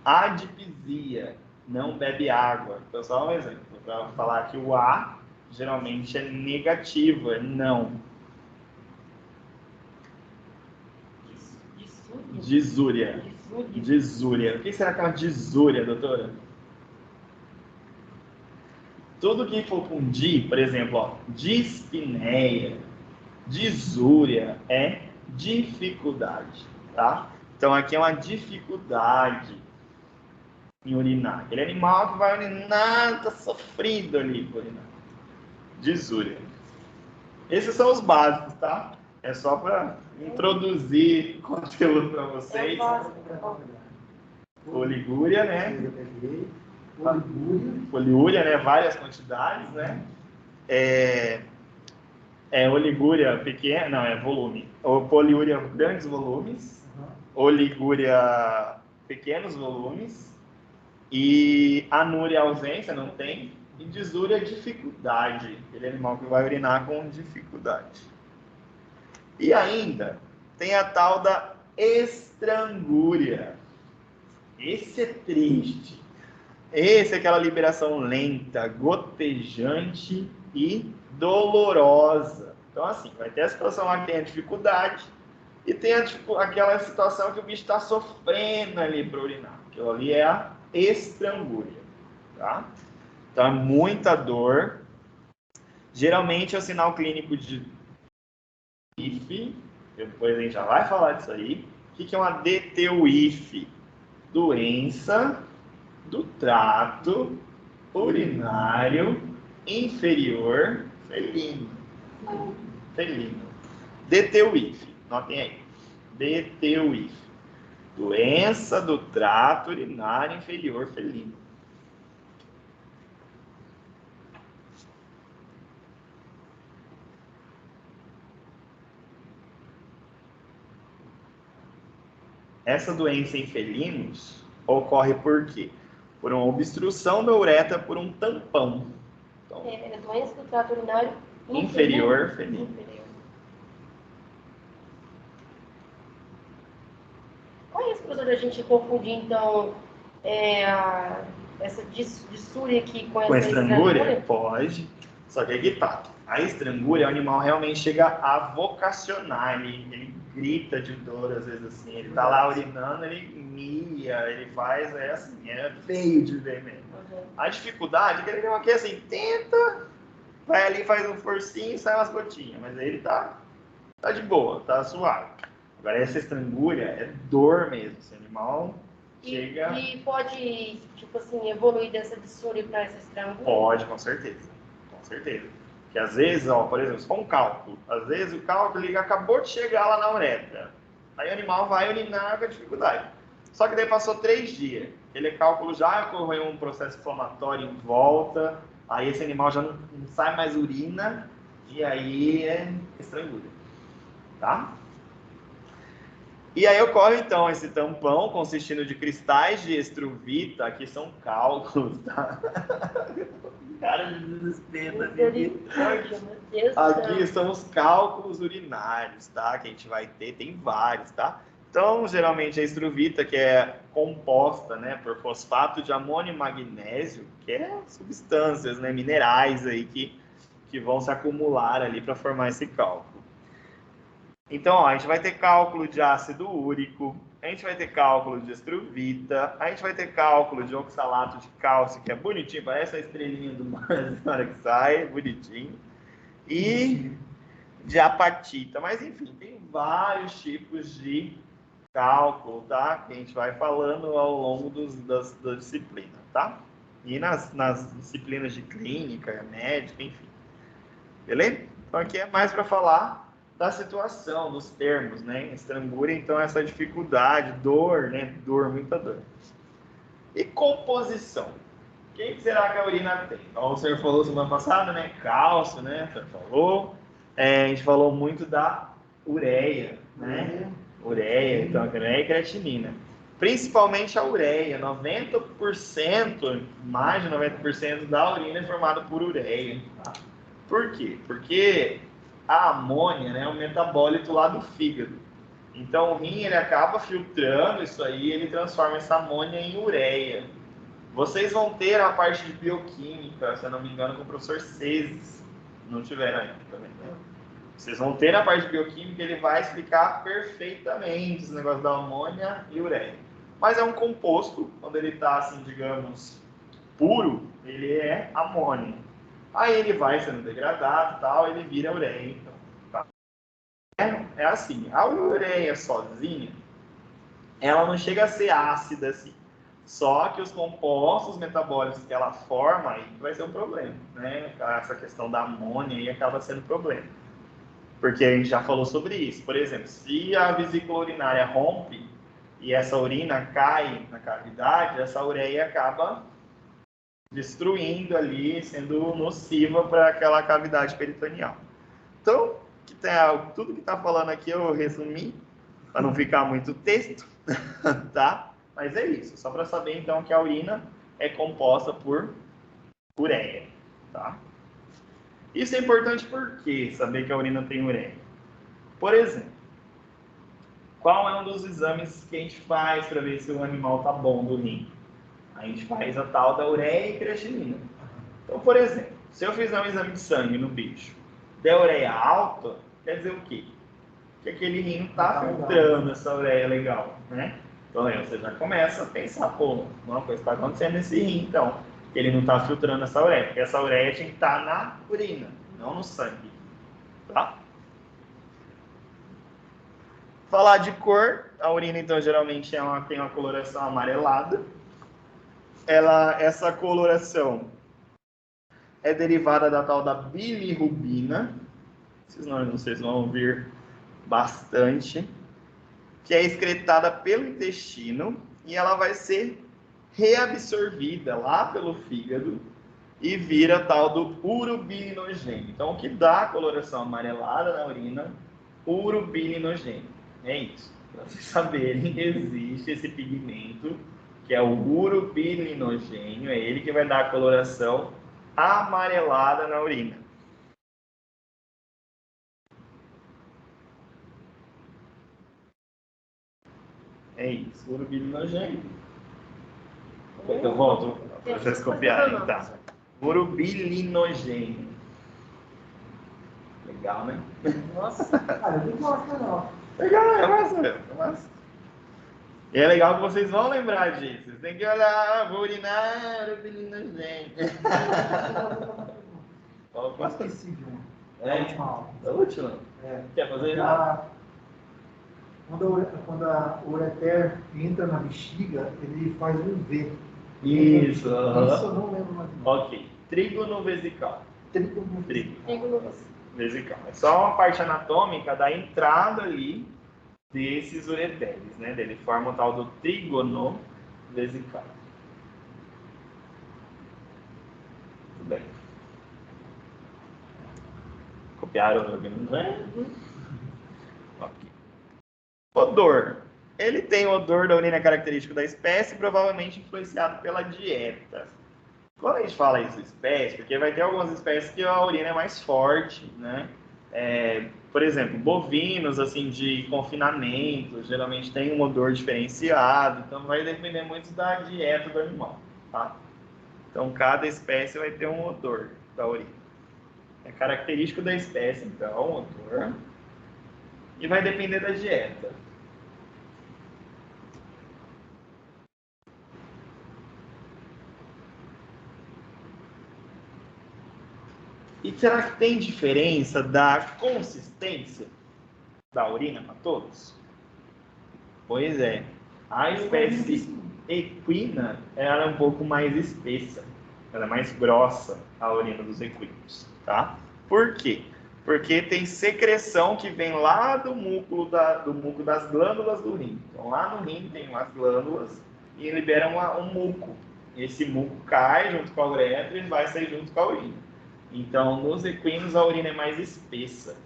Adipisia, não bebe água. Então, só um exemplo, para falar que o A geralmente é negativo, é não. Disúria. Disúria. O que será que é uma disúria, doutora? Tudo que for com di, por exemplo, ó, dispneia, disúria, é dificuldade, tá? Então, aqui é uma dificuldade em urinar. Aquele animal que vai urinar, tá sofrido ali por urinar. Disúria. Esses são os básicos, tá? É só para introduzir conteúdo para vocês. Oligúria, né? Poliúria, né? Várias quantidades, né? Oligúria pequena, não, é volume. Poliúria, grandes volumes. Oligúria, pequenos volumes. E anúria, ausência, não tem. E disúria, dificuldade. Aquele animal que vai urinar com dificuldade. E ainda tem a tal da estrangúria. Esse é triste. Esse é aquela liberação lenta, gotejante e dolorosa. Então, assim, vai ter a situação lá que tem a dificuldade e tem aquela situação que o bicho está sofrendo ali para urinar. Aquilo ali é a estrangúria, tá? Então, é muita dor. Geralmente é o sinal clínico de DTUIF. Depois a gente já vai falar disso aí. O que é uma DTUIF? Doença do trato urinário inferior felino. DTUIF, notem aí. DTUIF. Doença do trato urinário inferior felino. Essa doença em felinos ocorre por quê? Por uma obstrução da uretra por um tampão. Então, é doença do trato urinário inferior felino. Qual é esse, professor, da gente confundir, então, essa dissúria aqui com essa estrangúria? Pode. Só que aqui tá. A estrangúria, o animal realmente chega a vocacionar, ele grita de dor, às vezes assim, ele tá lá urinando, ele mia, ele faz, assim, é feio de ver mesmo. A dificuldade é que ele vem aqui assim, tenta, vai ali, faz um forcinho e sai umas gotinhas, mas aí ele tá de boa, tá suave. Agora essa estrangúria é dor mesmo, esse animal chega... E pode, tipo assim, evoluir dessa dissúria para essa estrangúria? Pode, com certeza. Com certeza. Que às vezes, ó, por exemplo, se for um cálculo, às vezes o cálculo ele acabou de chegar lá na uretra. Aí o animal vai urinar com dificuldade. Só que daí passou 3 dias. Aquele cálculo já ocorreu um processo inflamatório em volta. Aí esse animal já não sai mais urina. E aí é estrangúria. Tá? E aí ocorre então esse tampão consistindo de cristais de estruvita. Aqui são cálculos, tá? Cara de desespero. Aqui são os cálculos urinários, tá? Que a gente vai ter, tem vários, tá? Então, geralmente a estruvita, que é composta, né, por fosfato de amônio e magnésio, que é substâncias, né, minerais aí que vão se acumular ali para formar esse cálculo. Então, ó, a gente vai ter cálculo de ácido úrico, a gente vai ter cálculo de estruvita, a gente vai ter cálculo de oxalato de cálcio, que é bonitinho, parece a estrelinha do mar na hora que sai, bonitinho. E de apatita, mas enfim, tem vários tipos de cálculo, tá? Que a gente vai falando ao longo das disciplinas, tá? E nas disciplinas de clínica, médica, enfim. Beleza? Então aqui é mais para falar da situação, dos termos, né? Estrangúria, então, essa dificuldade, dor, né? Dor, muita dor. E composição. Quem será que a urina tem? Então, o senhor falou semana passada, né? Cálcio, né? O senhor falou. A gente falou muito da ureia, né? Ureia, então, ureia e creatinina. Principalmente a ureia. 90%, mais de 90% da urina é formada por ureia. Por quê? Porque a amônia, né, é um metabólito lá do fígado. Então o rim ele acaba filtrando isso aí, ele transforma essa amônia em ureia. Vocês vão ter a parte de bioquímica, se eu não me engano, com o professor Cezes. Não tiveram ainda também, né? Vocês vão ter a parte de bioquímica, ele vai explicar perfeitamente esse negócio da amônia e ureia. Mas é um composto, quando ele está, assim, digamos, puro, ele é amônia. Aí ele vai sendo degradado e tal, ele vira ureia. Então, tá? É assim, a ureia sozinha, ela não chega a ser ácida assim. Só que os compostos metabólicos que ela forma aí vai ser um problema, né? Essa questão da amônia aí acaba sendo problema. Porque a gente já falou sobre isso. Por exemplo, se a vesícula urinária rompe e essa urina cai na cavidade, essa ureia acaba destruindo ali, sendo nociva para aquela cavidade peritoneal. Então, tudo que está falando aqui eu resumi, para não ficar muito texto, tá? Mas é isso, só para saber então que a urina é composta por ureia, tá? Isso é importante porque saber que a urina tem ureia. Por exemplo, qual é um dos exames que a gente faz para ver se o animal está bom do rim? A gente faz a tal da ureia e creatinina. Então, por exemplo, se eu fizer um exame de sangue no bicho, der ureia alta, quer dizer o quê? Que aquele rim está filtrando essa ureia legal, né? Então aí você já começa a pensar, pô, uma coisa está acontecendo nesse rim, então, que ele não está filtrando essa ureia, porque essa ureia tinha que estar na urina, não no sangue, tá? Falar de cor, a urina então geralmente tem uma coloração amarelada. Essa coloração é derivada da tal da bilirrubina, esses nomes vocês vão ouvir bastante, que é excretada pelo intestino e ela vai ser reabsorvida lá pelo fígado e vira tal do urobilinogênio. Então, o que dá a coloração amarelada na urina? Urobilinogênio. É isso. Para vocês saberem, existe esse pigmento que é o urobilinogênio, é ele que vai dar a coloração amarelada na urina. É isso, urobilinogênio. Eu volto para vocês copiarem, tá? Urobilinogênio. Legal, né? Nossa. Cara, eu não gosto, não. Legal, é massa. E é legal que vocês vão lembrar disso. Vocês têm que olhar, vou urinar, urobilinogênio. Eu esqueci de uma. É? Da última? É. Quer fazer já? Quando o ureter entra na bexiga, ele faz um V. Isso. Isso eu não lembro mais. Ok. Trígono vesical. Trígono Vesical. É só uma parte anatômica da entrada ali desses ureteres, né? Ele forma o tal do trígono vesical. Tudo bem. Copiaram o organismo, né? Ok. Odor. Ele tem o odor da urina característico da espécie, provavelmente influenciado pela dieta. Quando a gente fala isso, espécie, porque vai ter algumas espécies que a urina é mais forte, né? Por exemplo, bovinos, assim, de confinamento, geralmente tem um odor diferenciado, então vai depender muito da dieta do animal, tá? Então, cada espécie vai ter um odor da urina. É característico da espécie, então, o odor. E vai depender da dieta. E será que tem diferença da consistência da urina para todos? Pois é. A espécie equina ela é um pouco mais espessa. Ela é mais grossa, a urina dos equinos, tá? Por quê? Porque tem secreção que vem lá do muco das glândulas do rim. Então, lá no rim tem umas glândulas e libera um muco. Esse muco cai junto com a uretra e vai sair junto com a urina. Então, nos equinos, a urina é mais espessa.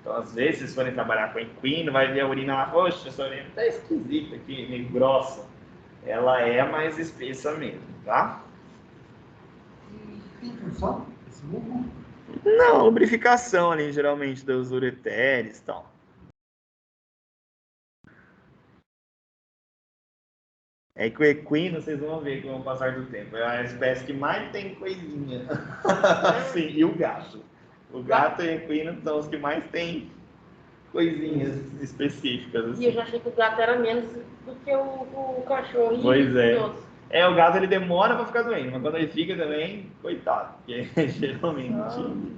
Então, às vezes, se forem trabalhar com equino, vai ver a urina lá, poxa, essa urina tá esquisita aqui, meio grossa. Ela é mais espessa mesmo, tá? Tem função esse muco? Não, lubrificação ali, geralmente, dos ureteres e tal. É que o equino, vocês vão ver com o passar do tempo, é a espécie que mais tem coisinha. Sim, e o gato. O gato e o equino são os que mais têm coisinhas específicas. Assim. E eu já achei que o gato era menos do que o cachorro. Pois é. O gato ele demora para ficar doente, mas quando ele fica também, coitado, porque geralmente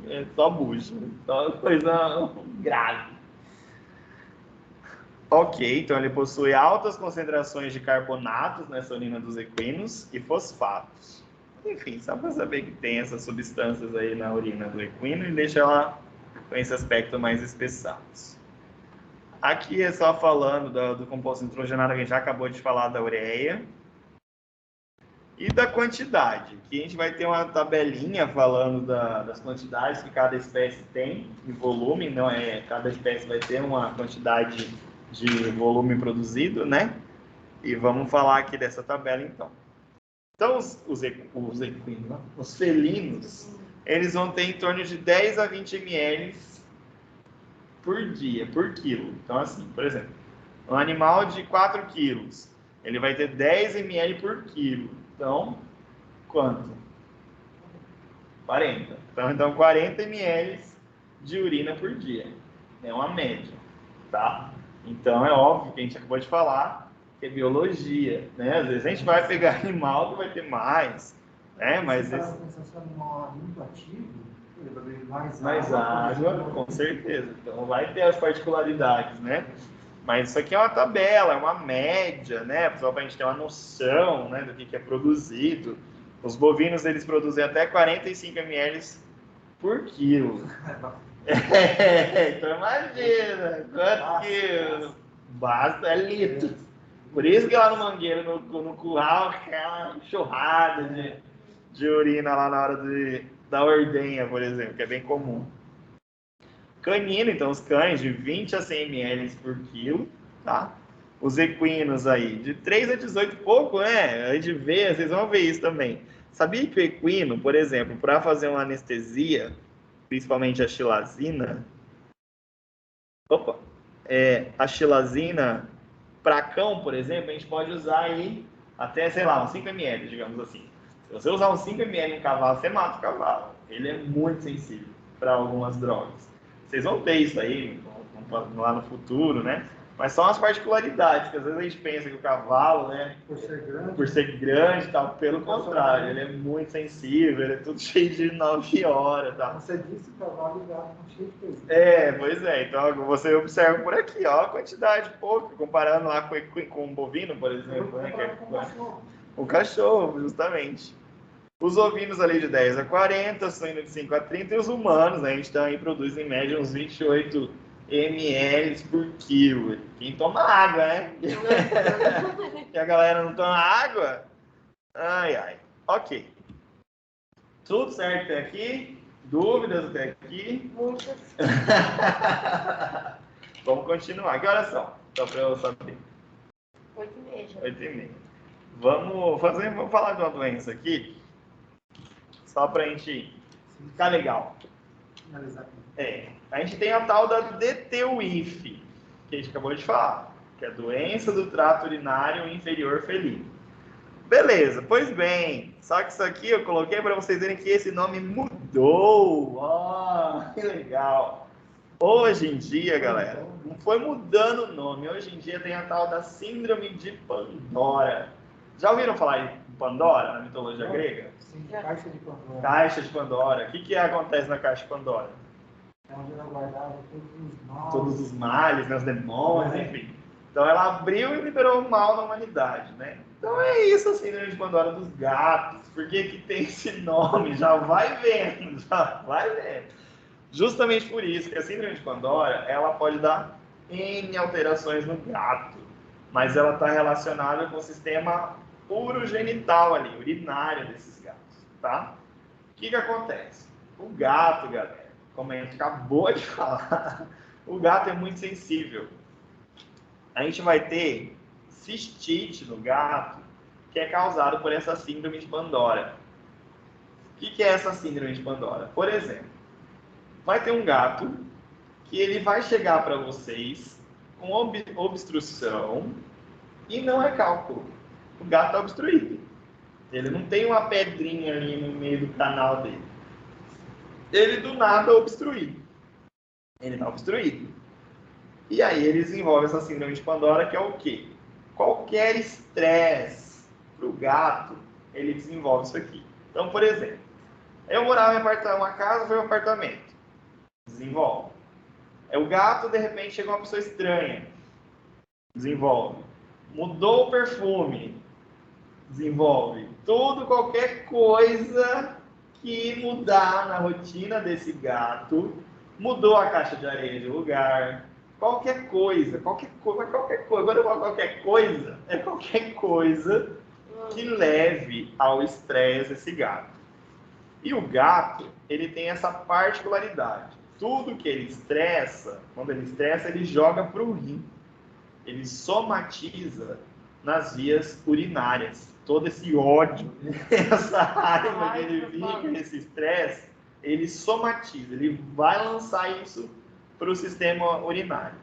é só bucho, só coisa grave. Ok, então ele possui altas concentrações de carbonatos nessa urina dos equinos e fosfatos. Enfim, só para saber que tem essas substâncias aí na urina do equino e deixa ela com esse aspecto mais espessados. Aqui é só falando do composto nitrogenado, que a gente já acabou de falar da ureia. E da quantidade. Aqui a gente vai ter uma tabelinha falando das quantidades que cada espécie tem em volume, não é? Cada espécie vai ter uma quantidade de volume produzido, né? E vamos falar aqui dessa tabela então. Então, os equinos, os felinos, eles vão ter em torno de 10 a 20 ml por dia, por quilo. Então, assim, por exemplo, um animal de 4 quilos, ele vai ter 10 ml por quilo. Então, quanto? 40. Então 40 ml de urina por dia. É uma média, tá? Então, é óbvio que a gente acabou de falar que é biologia, né? Às vezes a gente vai pegar animal que vai ter mais, né? Mas se esse animal é muito ativo, ele vai beber mais água, com certeza. Então, vai ter as particularidades, né? Mas isso aqui é uma tabela, é uma média, né? Só para a gente ter uma noção, né, do que é produzido. Os bovinos, eles produzem até 45 ml por quilo. Então imagina, quanto quilos? Basta, é litro. Por isso que lá no mangueiro, no curral, aquela enxurrada de urina lá na hora da ordenha, por exemplo, que é bem comum. Canino, então os cães de 20 a 100 ml por quilo, tá? Os equinos aí, de 3 a 18, pouco, né? A gente vê, vocês vão ver isso também. Sabia que o equino, por exemplo, para fazer uma anestesia, principalmente a xilazina, a xilazina para cão, por exemplo, a gente pode usar aí até, sei lá, uns 5 ml, digamos assim. Se você usar uns 5 ml em cavalo, você mata o cavalo. Ele é muito sensível para algumas drogas. Vocês vão ter isso aí lá no futuro, né? Mas são as particularidades, que às vezes a gente pensa que o cavalo, né, por ser grande e tal, pelo contrário, ele é muito sensível, ele é tudo cheio de 9 horas, tá? Você disse que o cavalo e o gato estão cheios de peso. Pois é, então você observa por aqui, ó, a quantidade pouco, comparando lá com o bovino, por exemplo, né, o cachorro, justamente. Os ovinos ali de 10 a 40, suíno de 5 a 30 e os humanos, né, a gente também produz em média uns 28 ml por quilo. Quem toma água, né? E a galera não toma água? Ai, ai. Ok. Tudo certo até aqui? Dúvidas até aqui? Muitas. Vamos continuar. Que horas são? Só para eu saber. 8h30. 8h30. Vamos falar de uma doença aqui, só para a gente ficar legal. A gente tem a tal da DTUIF, que a gente acabou de falar, que é a doença do trato urinário inferior felino. Beleza, pois bem, só que isso aqui eu coloquei para vocês verem que esse nome mudou. Que legal. Hoje em dia, galera, não foi mudando o nome. Hoje em dia tem a tal da síndrome de Pandora. Já ouviram falar em Pandora na mitologia grega? Sim, caixa de Pandora. Caixa de Pandora. O que acontece na caixa de Pandora? É onde ela guardava todos os males, né, os demônios, enfim. Então ela abriu e liberou o mal na humanidade, né? Então é isso, a síndrome de Pandora dos gatos. Por que tem esse nome? Já vai vendo, já vai vendo. Justamente por isso que a síndrome de Pandora, ela pode dar N alterações no gato, mas ela está relacionada com o sistema urogenital ali, urinário desses gatos, tá? O que acontece? O gato, galera, como a gente acabou de falar, o gato é muito sensível. A gente vai ter cistite no gato, que é causado por essa síndrome de Pandora. O que é essa síndrome de Pandora? Por exemplo, vai ter um gato que ele vai chegar para vocês com obstrução e não é cálculo. O gato está obstruído. Ele não tem uma pedrinha ali no meio do canal dele. Ele do nada obstruído. Ele está obstruído. E aí ele desenvolve essa síndrome de Pandora, que é o quê? Qualquer estresse para o gato, ele desenvolve isso aqui. Então, por exemplo, eu morava em uma casa, foi um apartamento. Desenvolve. O gato, de repente, chega uma pessoa estranha. Desenvolve. Mudou o perfume, desenvolve. Tudo, qualquer coisa que mudar na rotina desse gato, mudou a caixa de areia de lugar, qualquer coisa, qualquer coisa. Quando eu falo qualquer coisa, é qualquer coisa que leve ao estresse esse gato. E o gato, ele tem essa particularidade. Tudo que ele estressa, quando ele estressa, ele joga para o rim. Ele somatiza nas vias urinárias. Todo esse ódio, essa raiva que ele fica, esse estresse, ele somatiza, ele vai lançar isso para o sistema urinário.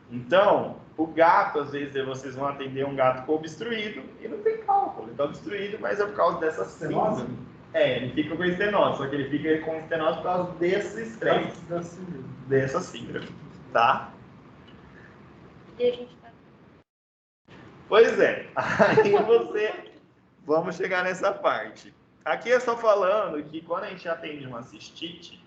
Então, o gato, às vezes, vocês vão atender um gato com obstruído e não tem cálculo. Ele está obstruído, mas é por causa dessa síndrome. Ele fica com estenose, só que ele fica com estenose por causa desse estresse, dessa síndrome, tá? E a gente tá... Pois é, aí vamos chegar nessa parte. Aqui eu estou falando que quando a gente atende uma cistite,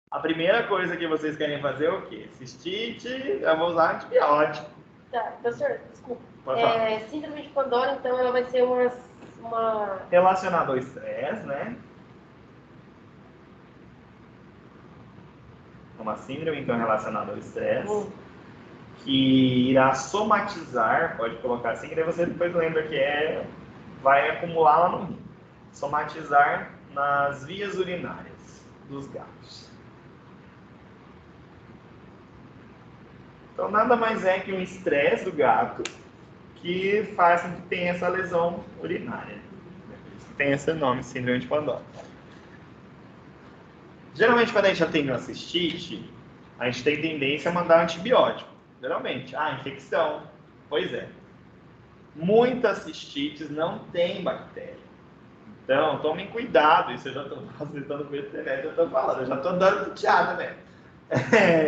a primeira coisa que vocês querem fazer é o quê? Cistite, eu vou usar antibiótico. Tá, professor, desculpa. Pode falar. Síndrome de Pandora, então, ela vai ser uma... Relacionado ao estresse, né? Uma síndrome, então, relacionada ao estresse, que irá somatizar, pode colocar assim, que daí você depois lembra que vai acumular lá no rim. Somatizar nas vias urinárias dos gatos. Então, nada mais é que um estresse do gato que faz com que tenha essa lesão urinária. Por isso que tem esse nome, síndrome de Pandora. Geralmente, quando a gente atende uma cistite, a gente tem tendência a mandar antibiótico. Geralmente, infecção. Pois é. Muitas cistites não têm bactéria. Então, tomem cuidado. Isso eu já estou facilitando com a internet, eu estou falando. Eu já estou dando teatro, né?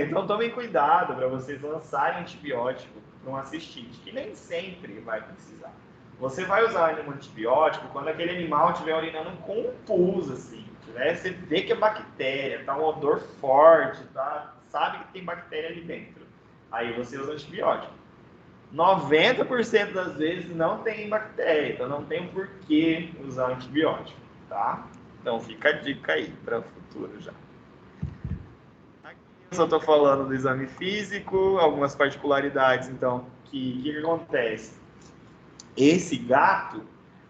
Então, tomem cuidado para vocês lançarem antibiótico para uma cistite, que nem sempre vai precisar. Você vai usar um antibiótico quando aquele animal estiver urinando com um pus, assim. Você vê que é bactéria, tá um odor forte, tá? Sabe que tem bactéria ali dentro. Aí você usa antibiótico. 90% das vezes não tem bactéria, então não tem por que usar antibiótico, tá? Então fica a dica aí para o futuro já. Aqui eu só estou falando do exame físico, algumas particularidades, então, que acontece? Esse gato,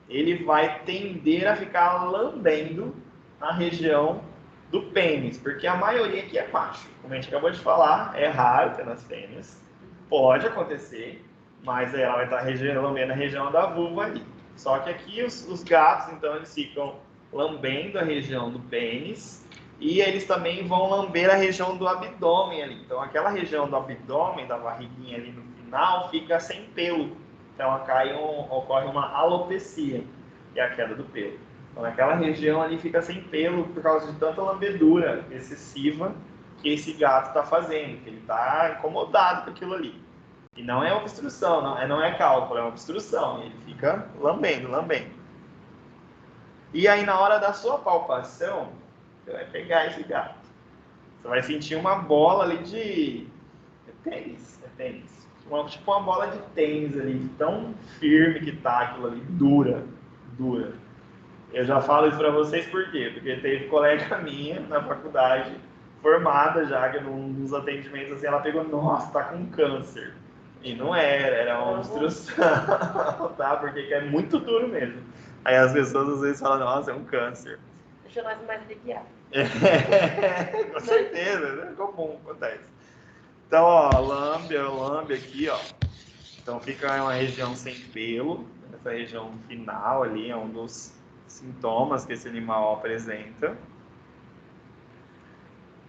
ele vai tender a ficar lambendo a região do pênis, porque a maioria aqui é macho. Como a gente acabou de falar, é raro ter nas fêmeas. Pode acontecer, mas ela vai estar lambendo a região da vulva ali. Só que aqui os gatos, então, eles ficam lambendo a região do pênis e eles também vão lamber a região do abdômen ali. Então, aquela região do abdômen, da barriguinha ali no final, fica sem pelo. Então, ocorre uma alopecia, que é a queda do pelo. Então, naquela região ali fica sem pelo por causa de tanta lambedura excessiva que esse gato está fazendo, que ele está incomodado com aquilo ali. E não é obstrução, não é cálculo, é uma obstrução. E ele fica lambendo. E aí, na hora da sua palpação, você vai pegar esse gato. Você vai sentir uma bola ali de... É tênis. Tipo uma bola de tênis ali, tão firme que tá aquilo ali, dura. Eu já falo isso para vocês por quê? Porque teve colega minha na faculdade, formada já, que nos atendimentos assim, ela pegou, nossa, tá com câncer. E não era uma obstrução, tá? Porque é muito duro mesmo. Aí as pessoas às vezes falam, nossa, é um câncer. Deixa nós mais aliviados. Com certeza, é comum, acontece. Então, ó, lambe aqui, ó. Então fica uma região sem pelo, essa região final ali é um dos sintomas que esse animal apresenta.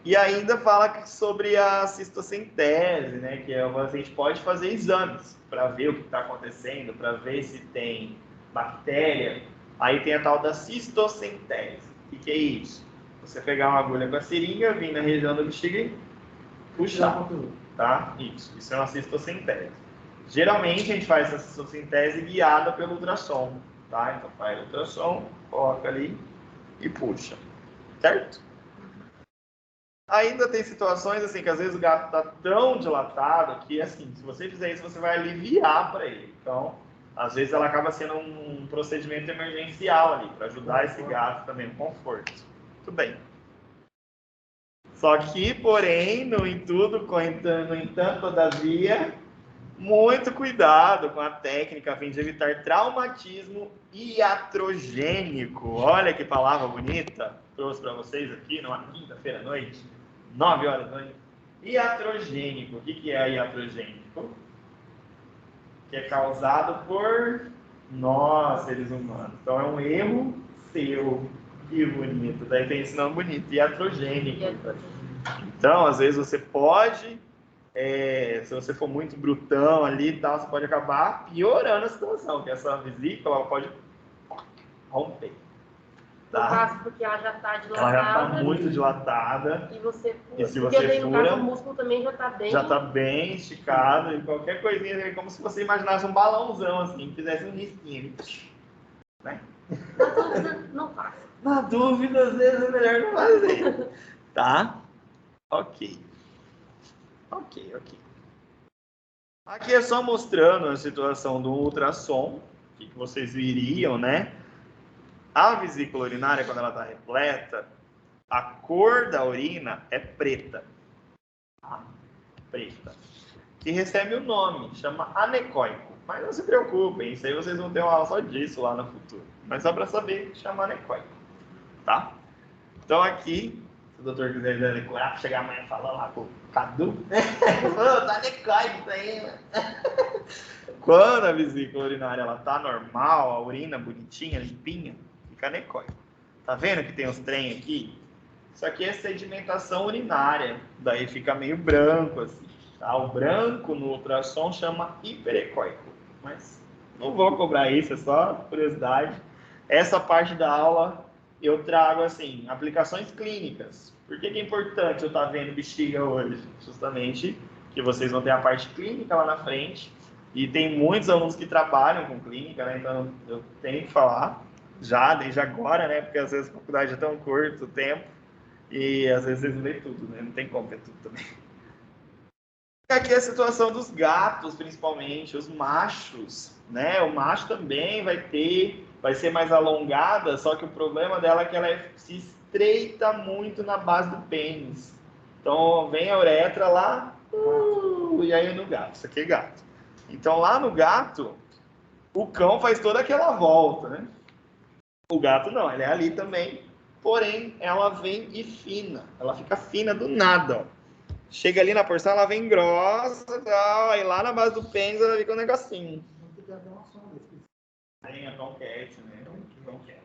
E ainda fala sobre a cistocentese, né? Que a gente pode fazer exames para ver o que está acontecendo, para ver se tem bactéria. Aí tem a tal da cistocentese. O que é isso? Você pegar uma agulha com a seringa, vir na região da bexiga e puxar, tá? Isso é uma cistocentese. Geralmente a gente faz essa cistocentese guiada pelo ultrassom, tá? Então faz o ultrassom, coloca ali e puxa, certo? Ainda tem situações assim que às vezes o gato está tão dilatado que assim, se você fizer isso, você vai aliviar para ele. Então, às vezes ela acaba sendo um procedimento emergencial ali para ajudar esse gato também no conforto. Muito bem. Só que, porém, no entanto, todavia, muito cuidado com a técnica a fim de evitar traumatismo iatrogênico. Olha que palavra bonita. Trouxe para vocês aqui numa quinta-feira à noite, 9 horas da noite. Iatrogênico. O que é iatrogênico? Que é causado por nós, seres humanos. Então, é um erro seu. Que bonito. Daí tem esse nome bonito. Iatrogênico. Então, às vezes você pode... se você for muito brutão ali e tal, você pode acabar piorando a situação, porque essa vesícula pode romper. No Tá? caso, porque ela já está dilatada. Ela já está muito dilatada. E você fura. E se porque você daí, no fura, caso, o músculo também já está bem... Já está bem esticado, e qualquer coisinha, é como se você imaginasse um balãozão assim, fizesse um risquinho. Né? Na dúvida, não faça. Na dúvida, às vezes é melhor não fazer. Tá? Ok. Aqui é só mostrando a situação do ultrassom, o que vocês viriam, né? A vesícula urinária, quando ela está repleta, a cor da urina é preta. Tá? Preta. Que recebe o nome, chama anecóico. Mas não se preocupem, isso aí vocês vão ter uma aula só disso lá no futuro. Mas só para saber, chama anecóico. Tá? Então aqui... Se o doutor quiser decorar, chegar amanhã e falar lá com o Cadu. Tá decóide isso aí, né? Quando a vesícula urinária ela tá normal, a urina bonitinha, limpinha, fica anecóico. Tá vendo que tem os trem aqui? Isso aqui é sedimentação urinária. Daí fica meio branco, assim. Tá? O branco no ultrassom chama hiperecóico. Mas não vou cobrar isso, é só curiosidade. Essa parte da aula... eu trago, assim, aplicações clínicas. Por que é importante eu estar vendo bexiga hoje? Justamente que vocês vão ter a parte clínica lá na frente. E tem muitos alunos que trabalham com clínica, né? Então, eu tenho que falar já, desde agora, né? Porque às vezes a faculdade é tão curto o tempo. E às vezes vocês não veem tudo, né? Não tem como ver tudo também. Aqui é a situação dos gatos, principalmente, os machos, né? O macho também vai ser mais alongada, só que o problema dela é que ela se estreita muito na base do pênis. Então, vem a uretra lá, e aí no gato. Isso aqui é gato. Então, lá no gato, o cão faz toda aquela volta, né? O gato não, ele é ali também, porém, ela vem e fina. Ela fica fina do nada, ó. Chega ali na porção, ela vem grossa, tal, aí lá na base do pênis ela fica um negocinho. Tem a Tomcat, né? Tomcat.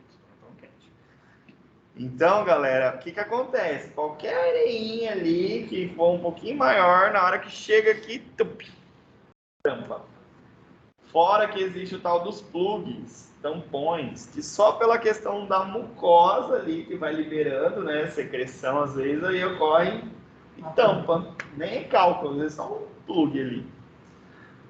Então, galera, o que acontece? Qualquer areinha ali que for um pouquinho maior, na hora que chega aqui, tampa. Fora que existe o tal dos plugs, tampões, que só pela questão da mucosa ali, que vai liberando, né, secreção, às vezes, aí ocorre e tampa. Nem é cálculo, às vezes é só um plug ali.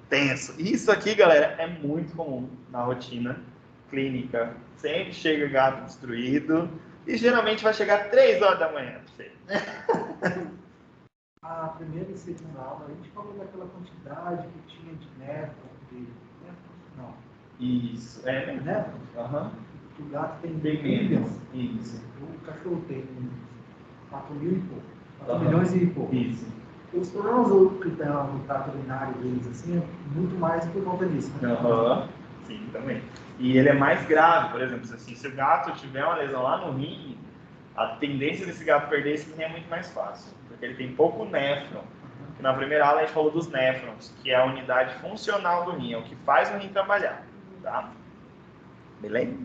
Tenso. Isso aqui, galera, é muito comum na rotina clínica. Sempre chega gato destruído e geralmente vai chegar 3 horas da manhã. A primeira e segunda aula, a gente falou daquela quantidade que tinha de néfron, não. Isso, é. Néfron? Aham. O gato tem Bem menos. Isso. O cachorro tem 4 mil e pouco. 4 milhões e pouco. Isso. Os problemas que tem no trato urinário deles, assim, é muito mais por conta disso. Né? Aham. Sim, também. E ele é mais grave, por exemplo, assim, se o gato tiver uma lesão lá no rim, a tendência desse gato perder esse rim é muito mais fácil, porque ele tem pouco néfron. Na primeira aula a gente falou dos néfrons, que é a unidade funcional do rim, é o que faz o rim trabalhar, tá? Beleza?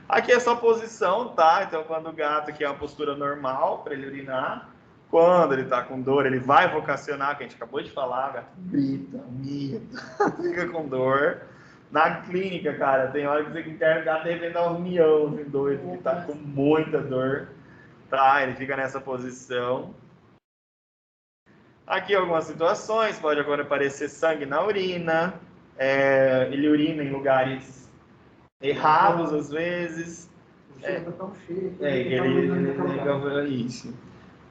Aqui é só posição, tá? Então, quando o gato aqui é uma postura normal para ele urinar, quando ele tá com dor, ele vai vocacionar, que a gente acabou de falar, o gato grita, mita, fica com dor. Na clínica, cara, tem hora que você interna o gato, de repente dá um mião, assim, doido, que tá com muita dor, tá? Ele fica nessa posição. Aqui algumas situações, pode agora aparecer sangue na urina, ele urina em lugares errados às vezes. O cheiro tá tão cheio. Ele isso.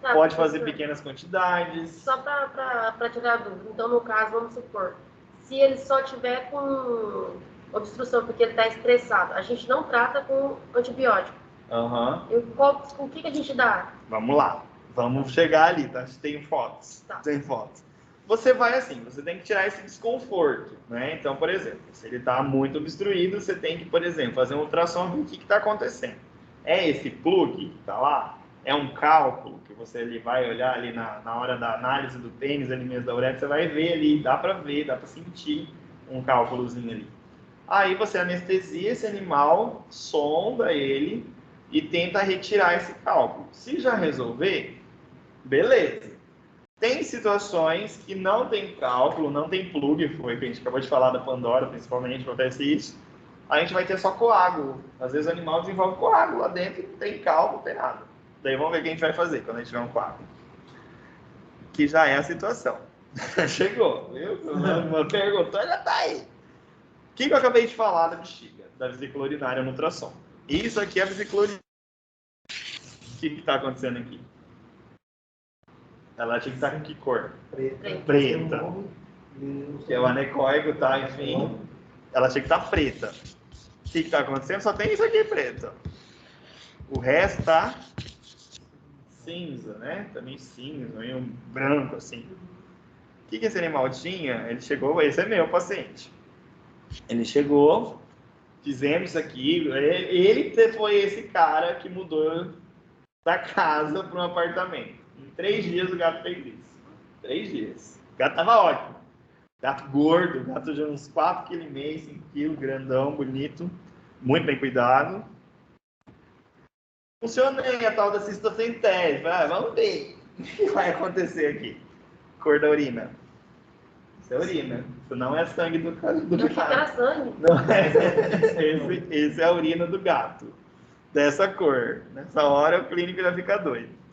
Tá, Pode fazer professor, pequenas quantidades. só para tirar a dúvida. Então, no caso, vamos supor, se ele só tiver com obstrução porque ele está estressado, a gente não trata com antibiótico. Aham. O que a gente dá? Vamos lá. Vamos chegar ali, tá? Tem fotos. Tá. Tem fotos. Você vai assim, você tem que tirar esse desconforto, né? Então, por exemplo, se ele está muito obstruído, você tem que, por exemplo, fazer um ultrassom e ver o que está acontecendo. É esse plug que está lá? É um cálculo que você ali vai olhar ali na hora da análise do tênis, ali mesmo da uretra, você vai ver ali, dá para ver, dá para sentir um cálculozinho ali. Aí você anestesia esse animal, sonda ele e tenta retirar esse cálculo. Se já resolver, beleza. Tem situações que não tem cálculo, não tem plug, foi que a gente acabou de falar da Pandora, principalmente, acontece isso. A gente vai ter só coágulo. Às vezes o animal desenvolve coágulo lá dentro, não tem cálculo, não tem nada. Daí vamos ver o que a gente vai fazer quando a gente tiver um coágulo. Que já é a situação. Chegou, viu? Uma pergunta, já tá aí. O que eu acabei de falar da bexiga, da vesícula urinária no ultrassom? Isso aqui é a vesícula urinária. O que está acontecendo aqui? Ela tinha que estar com que cor? Preta. Que é o anecoico, tá? Enfim, ela tinha que estar preta. O que está acontecendo? Só tem isso aqui preto. O resto tá cinza, né? Também cinza, meio branco, assim. O que esse animal tinha? Ele chegou, esse é meu paciente. Ele chegou, fizemos isso aqui. Ele foi esse cara que mudou da casa para um apartamento. Em 3 dias o gato fez isso. 3 dias. O gato tava ótimo. Gato gordo, gato de uns 4,5 kg, 5 kg, grandão, bonito, muito bem cuidado. Funcionei a tal da cistocentese. Vamos ver o que vai acontecer aqui. Cor da urina. Isso é urina. Isso não é sangue do gato. Era sangue. Não é. Esse é a urina do gato. Dessa cor. Nessa hora o clínico já fica doido.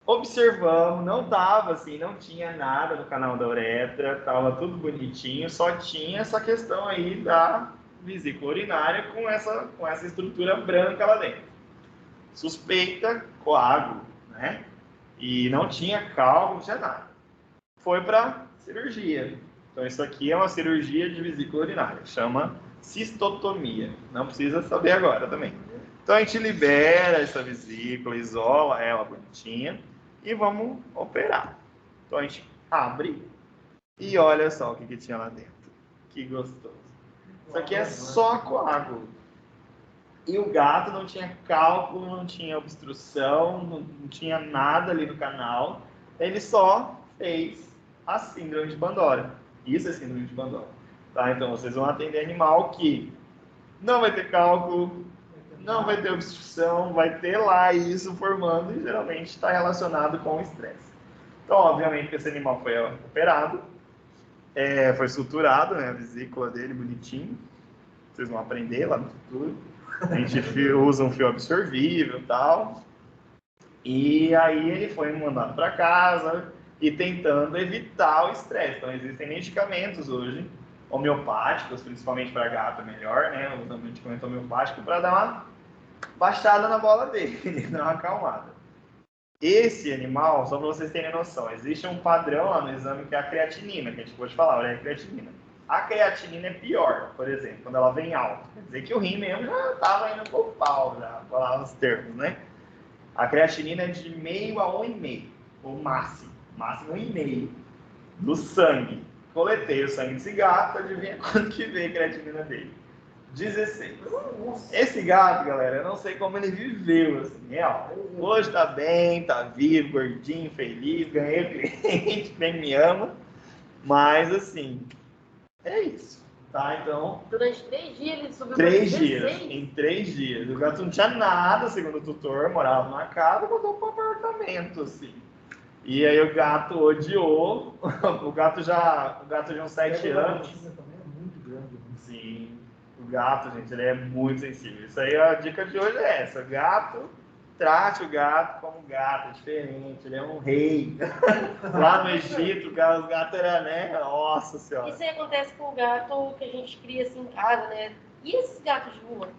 Observamos, não tava assim, não tinha nada no canal da uretra, tava tudo bonitinho, só tinha essa questão aí da vesícula urinária com essa estrutura branca lá dentro. Suspeita, coágulo, né? E não tinha cálculo, não tinha nada. Foi para cirurgia. Então isso aqui é uma cirurgia de vesícula urinária, chama cistotomia. Não precisa saber agora também. Então a gente libera essa vesícula, isola ela bonitinha e vamos operar. Então a gente abre e olha só o que tinha lá dentro. Que gostoso. Isso aqui é só coágulo. E o gato não tinha cálculo, não tinha obstrução, não tinha nada ali no canal. Ele só fez a síndrome de Pandora. Isso é síndrome de Pandora. Tá? Então vocês vão atender animal que não vai ter cálculo, não vai ter obstrução, vai ter lá isso formando e geralmente está relacionado com o estresse. Então, obviamente, que esse animal foi operado, foi suturado, né, a vesícula dele bonitinho. Vocês vão aprender lá no futuro. A gente usa um fio absorvível e tal. E aí ele foi mandado para casa e tentando evitar o estresse. Então, existem medicamentos hoje, homeopáticos, principalmente para gato é melhor, né? Usa medicamento homeopático para dar uma baixada na bola dele, dar uma acalmada. Esse animal, só para vocês terem noção, existe um padrão lá no exame que é a creatinina, que a gente pode falar, olha a creatinina. A creatinina é pior, por exemplo, quando ela vem alta. Quer dizer que o rim mesmo já estava indo pro pau, já, falar os termos, né? A creatinina é de 0,5 a 1,5, o máximo 1,5 do sangue. Coletei o sangue desse gato, adivinha quanto que veio a creatinina dele? 16. Esse gato, galera, eu não sei como ele viveu, assim, real. Hoje tá bem, tá vivo, gordinho, feliz, ganhei o cliente, bem me ama, mas assim, é isso, tá? Então... Durante 3 dias ele subiu 3 para dias, 16. em 3 dias. O gato não tinha nada, segundo o tutor, morava numa casa, voltou para um apartamento, assim. E aí o gato odiou, o gato de uns 7 anos. Também é muito grande. Sim, o gato, gente, ele é muito sensível. Isso aí, a dica de hoje é essa. Gato, trate o gato como gato, é diferente, ele é um rei. Lá no Egito, os gatos eram, né? Nossa Senhora. Isso aí acontece com o gato que a gente cria assim em casa, né? E esses gatos de rua?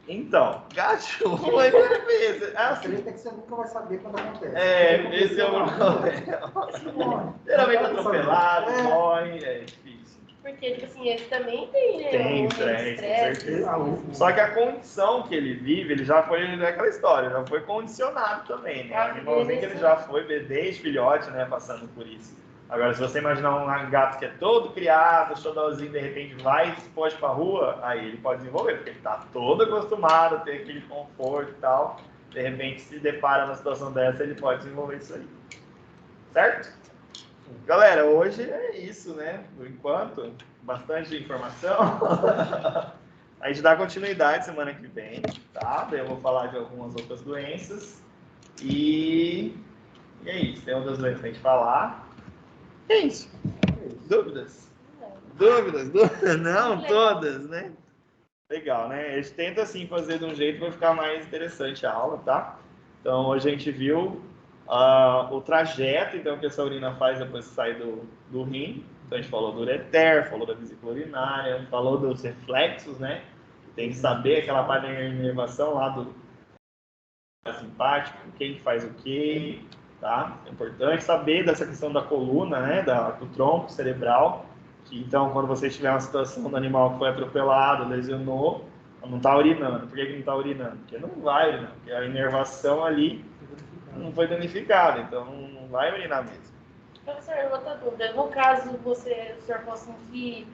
Então, gato foi vezes. A Assim, treta é que você nunca vai saber quando acontece. esse é o problema. Geralmente atropelado, morre, é difícil. Porque, tipo assim, ele também tem, né? Tem um estresse, com estresse. certeza. Ah, Só que a condição que ele vive, ele já foi aquela história, já foi condicionado também, né? O animalzinho que ele já foi desde filhote, né, passando por isso. Agora, se você imaginar um gato que é todo criado, xodózinho, de repente vai e se pode pra rua, aí ele pode desenvolver, porque ele tá todo acostumado a ter aquele conforto e tal. De repente, se depara numa situação dessa, ele pode desenvolver isso aí. Certo? Galera, hoje é isso, né? Por enquanto, bastante informação. A gente dá continuidade semana que vem, tá? Daí eu vou falar de algumas outras doenças. E é isso. Tem outras doenças pra gente falar. É isso. Dúvidas? Dúvidas? Não, todas, né? Legal, né? A gente tenta, assim, fazer de um jeito para ficar mais interessante a aula, tá? Então, hoje a gente viu o trajeto, então, que essa urina faz depois que sai do rim. Então, a gente falou do ureter, falou da vesícula urinária, falou dos reflexos, né? Tem que saber aquela parte da inervação lá do simpático, quem faz o quê, tá? É importante saber dessa questão da coluna, né? Do tronco cerebral. Que, então, quando você tiver uma situação do animal que foi atropelado, lesionou, não está urinando. Por que não está urinando? Porque não vai urinar, porque a inervação ali não foi danificada, então não vai urinar mesmo. Professor, outra dúvida. No caso, o senhor falou assim que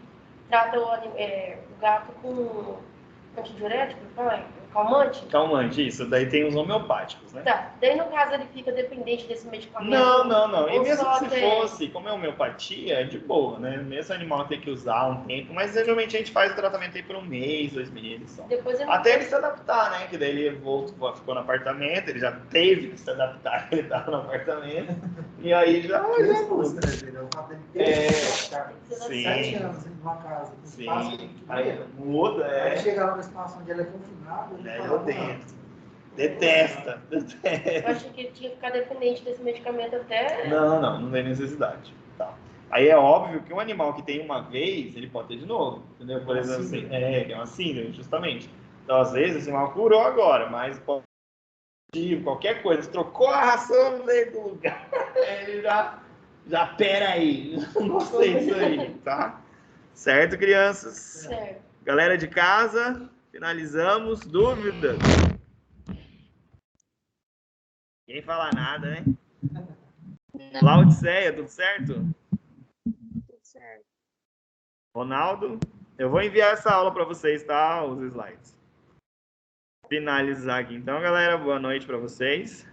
trata o gato com antidiurético, calmante? Calmante, isso. Daí tem os homeopáticos, né? Tá. Daí, no caso, ele fica dependente desse medicamento? Não. E Ou mesmo só que se fosse, como é homeopatia, é de boa, né? Mesmo o animal ter que usar um tempo, mas geralmente a gente faz o tratamento aí por 1 mês, 2 meses só. Depois ele Até ele se adaptar, né? Que daí ele voltou, ficou no apartamento, ele já teve que se adaptar, ele estava no apartamento, e aí já muda. Sim. 7 anos em uma casa. Sim, aí muda, Aí chega lá na situação onde ela é confinada, ele fala, eu dentro. Detesta. Eu achei que ele tinha que ficar dependente desse medicamento até... Não tem necessidade. Tá. Aí é óbvio que um animal que tem uma vez, ele pode ter de novo, entendeu? Por exemplo, assim, que é uma síndrome, justamente. Então, às vezes, esse animal curou agora, mas qualquer coisa, trocou a ração no meio do lugar, ele já pera aí, não gostei disso aí, tá? Certo, crianças? Certo. Galera de casa, finalizamos. Dúvidas? Ninguém fala nada, né? Laodiceia, tudo certo? Tudo certo. Ronaldo, eu vou enviar essa aula para vocês, tá? Os slides. Finalizar aqui então, galera. Boa noite para vocês.